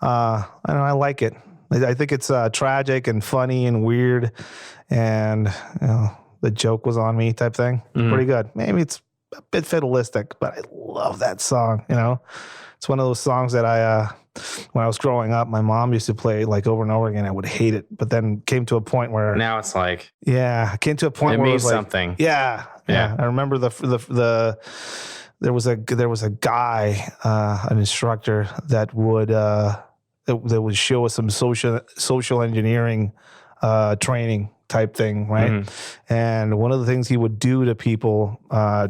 S3: I don't know, I like it. I think it's tragic and funny and weird, and the joke was on me type thing. Pretty good. Maybe it's a bit fatalistic, but I love that song. It's one of those songs that when I was growing up, my mom used to play like over and over again. I would hate it, but then came to a point where
S4: Now it's like
S3: I came to a point
S4: it
S3: where it
S4: means
S3: was like,
S4: something.
S3: Yeah. I remember there was a guy, an instructor that would show us some social engineering training type thing, right? And one of the things he would do to people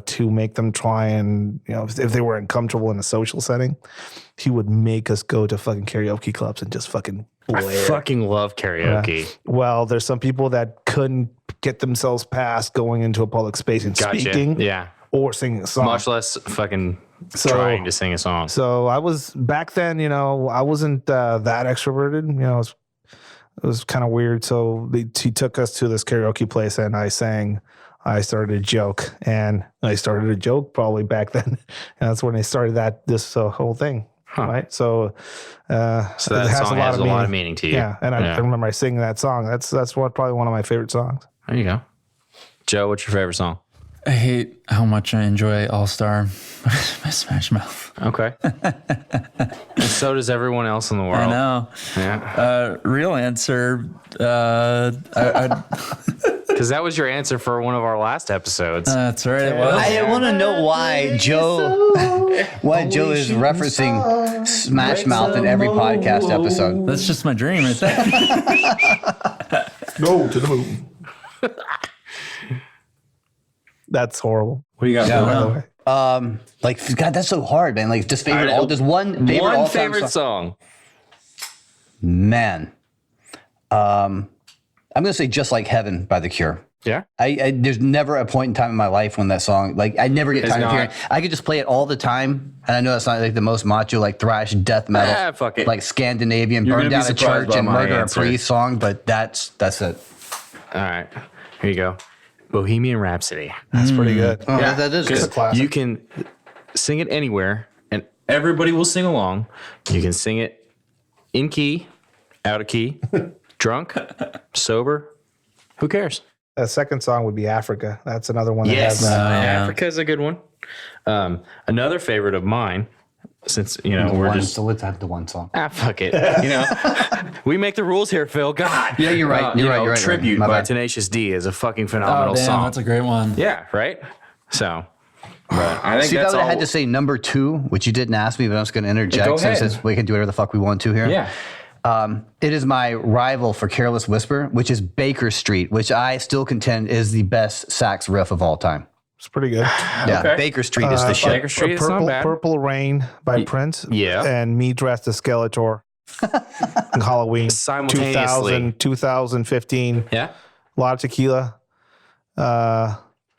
S3: to make them try and if they were uncomfortable in a social setting, he would make us go to fucking karaoke clubs and just fucking blare.
S4: I fucking love karaoke.
S3: Well, there's some people that couldn't get themselves past going into a public space and speaking.
S4: Yeah.
S3: Or singing a song.
S4: Much less fucking trying to sing a song.
S3: So I was back then, I wasn't that extroverted. It was kind of weird. So he took us to this karaoke place and I started a joke. And I started a joke probably back then. And that's when they started this whole thing. Right. So
S4: that song has a lot of meaning to you.
S3: Yeah. And I remember I singing that song. That's probably one of my favorite songs.
S4: There you go. Joe, what's your favorite song?
S1: I hate how much I enjoy All Star by Smash Mouth.
S4: Okay. And so does everyone else in the world.
S1: I know.
S4: Yeah.
S1: Real answer,
S4: Because that was your answer for one of our last episodes.
S1: that's right. It was.
S2: I want to know why Joe is referencing Smash Mouth in every podcast episode.
S1: That's just my dream right there.
S3: Go to the moon. That's horrible.
S4: What do you got?
S3: By the way.
S2: God, that's so hard, man. Like, just favorite,
S4: All right,
S2: just one favorite
S4: One
S2: all-time
S4: favorite song.
S2: Man, I'm gonna say "Just Like Heaven" by The Cure.
S4: Yeah.
S2: There's never a point in time in my life when that song, like, I never get tired of
S4: not.
S2: hearing it. I could just play it all the time, and I know that's not like the most macho, like thrash death metal,
S4: Fuck it.
S2: like Scandinavian,
S4: You're
S2: burn
S4: gonna be
S2: down a
S4: surprised
S2: church
S4: by
S2: and
S4: my
S2: murder
S4: answer.
S2: a priest song, but that's it.
S4: All right. Here you go. Bohemian Rhapsody.
S3: That's pretty good.
S2: Oh, that is
S4: Because
S2: good.
S3: classic.
S4: you can sing it anywhere and everybody will sing along. You can sing it in key, out of key, drunk, sober. Who cares?
S3: A second song would be Africa. That's another one that
S4: Yes,
S3: has
S4: Africa is a good one. Another favorite of mine, since
S2: So let's have the one song.
S4: fuck it. We make the rules here, Phil. God.
S2: Yeah, you're right. You're right.
S4: Tribute
S2: My
S4: by
S2: bad.
S4: Tenacious D is a fucking phenomenal
S1: Oh, damn,
S4: song.
S1: that's a great one.
S4: Yeah, right. So, but I think
S2: See,
S4: that's
S2: if I
S4: all.
S2: had to say number 2, which you didn't ask me, but I'm just going to interject.
S4: Go ahead.
S2: Since we can do whatever the fuck we want to here.
S4: Yeah.
S2: It is my rival for Careless Whisper, which is Baker Street, which I still contend is the best sax riff of all time.
S3: it's pretty good.
S2: Yeah,
S4: Okay.
S2: Baker Street is the shit.
S4: Baker Street is not bad.
S3: Purple Rain by Prince.
S4: yeah.
S3: And Me Dressed as Skeletor. And Halloween.
S4: Simultaneously.
S3: 2015.
S4: Yeah.
S3: A lot of tequila. My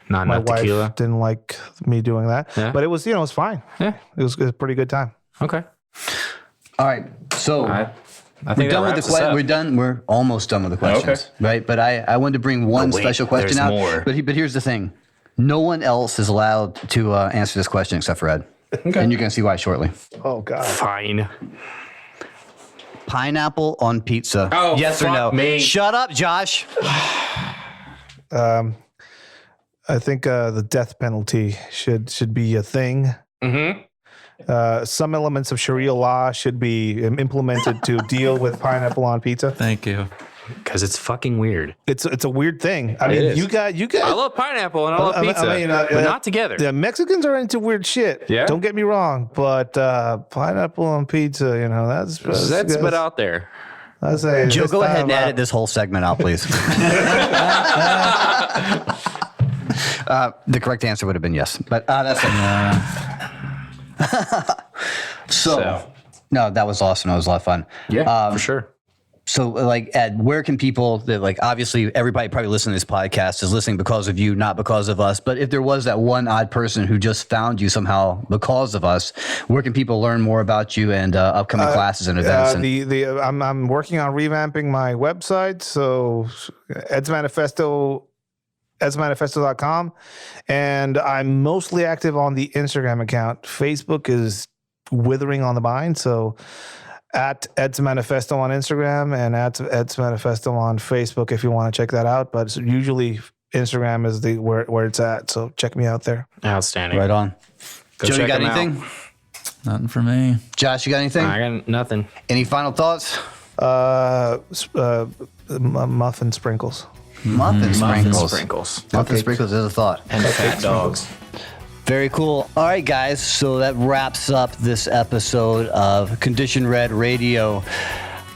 S4: Not
S3: wife
S4: tequila.
S3: didn't like me doing that,
S4: Yeah.
S3: but it was, it was fine.
S4: Yeah.
S3: It was a pretty good time.
S4: Okay.
S2: All right, so
S4: I
S2: we're
S4: think
S2: done with the questions. We're done. We're almost done with the questions, right? But I wanted to bring one
S4: wait,
S2: special question
S4: there's
S2: out.
S4: more.
S2: But here's the thing: no one else is allowed to answer this question except for Ed, and you're going to see why shortly.
S3: Oh God.
S4: Fine.
S2: Pineapple on pizza?
S4: Oh,
S2: yes or
S4: fuck
S2: no?
S4: me.
S2: Shut up, Josh.
S3: I think the death penalty should be a thing.
S4: Mm-hmm.
S3: Some elements of Sharia law should be implemented to deal with pineapple on pizza.
S1: Thank you.
S4: Because it's fucking weird.
S3: It's a weird thing. I mean,
S4: is.
S3: you guys.
S4: I love pineapple and I love pizza, but not together.
S3: The Mexicans are into weird shit.
S4: Yeah?
S3: Don't get me wrong, but pineapple on pizza,
S4: That's but out there.
S3: I say,
S2: Joe,
S3: this
S2: go ahead
S3: time,
S2: and edit this whole segment out, please. The correct answer would have been yes, but that's so. No, that was awesome. That was a lot of fun.
S4: Yeah, for sure.
S2: So, like, Ed, where can people that, like, obviously everybody probably listening to this podcast is listening because of you, not because of us. But if there was that one odd person who just found you somehow because of us, where can people learn more about you and upcoming classes and events?
S3: I'm working on revamping my website. So Eds Manifesto, edsmanifesto.com. And I'm mostly active on the Instagram account. Facebook is withering on the vine. So at Eds Manifesto on Instagram and at Eds Manifesto on Facebook if you want to check that out. But usually Instagram is where it's at. So check me out there.
S4: Outstanding.
S2: Right on.
S4: Go
S2: Joe, you
S4: check
S2: got
S4: them out.
S2: anything?
S1: Nothing for me.
S2: Josh, you got anything?
S4: I got nothing.
S2: Any final thoughts?
S3: Muffin sprinkles.
S2: Muffin sprinkles.
S4: Sprinkles.
S2: Muffin sprinkles is a thought.
S4: And fat dogs.
S2: Very cool. All right, guys. So that wraps up this episode of Condition Red Radio.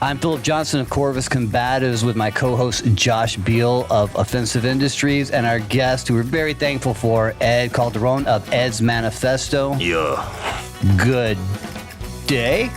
S2: I'm Philip Johnson of Corvus Combatives with my co-host Josh Beal of Offensive Industries and our guest, who we're very thankful for, Ed Calderon of Ed's Manifesto.
S4: Yeah.
S2: Good day.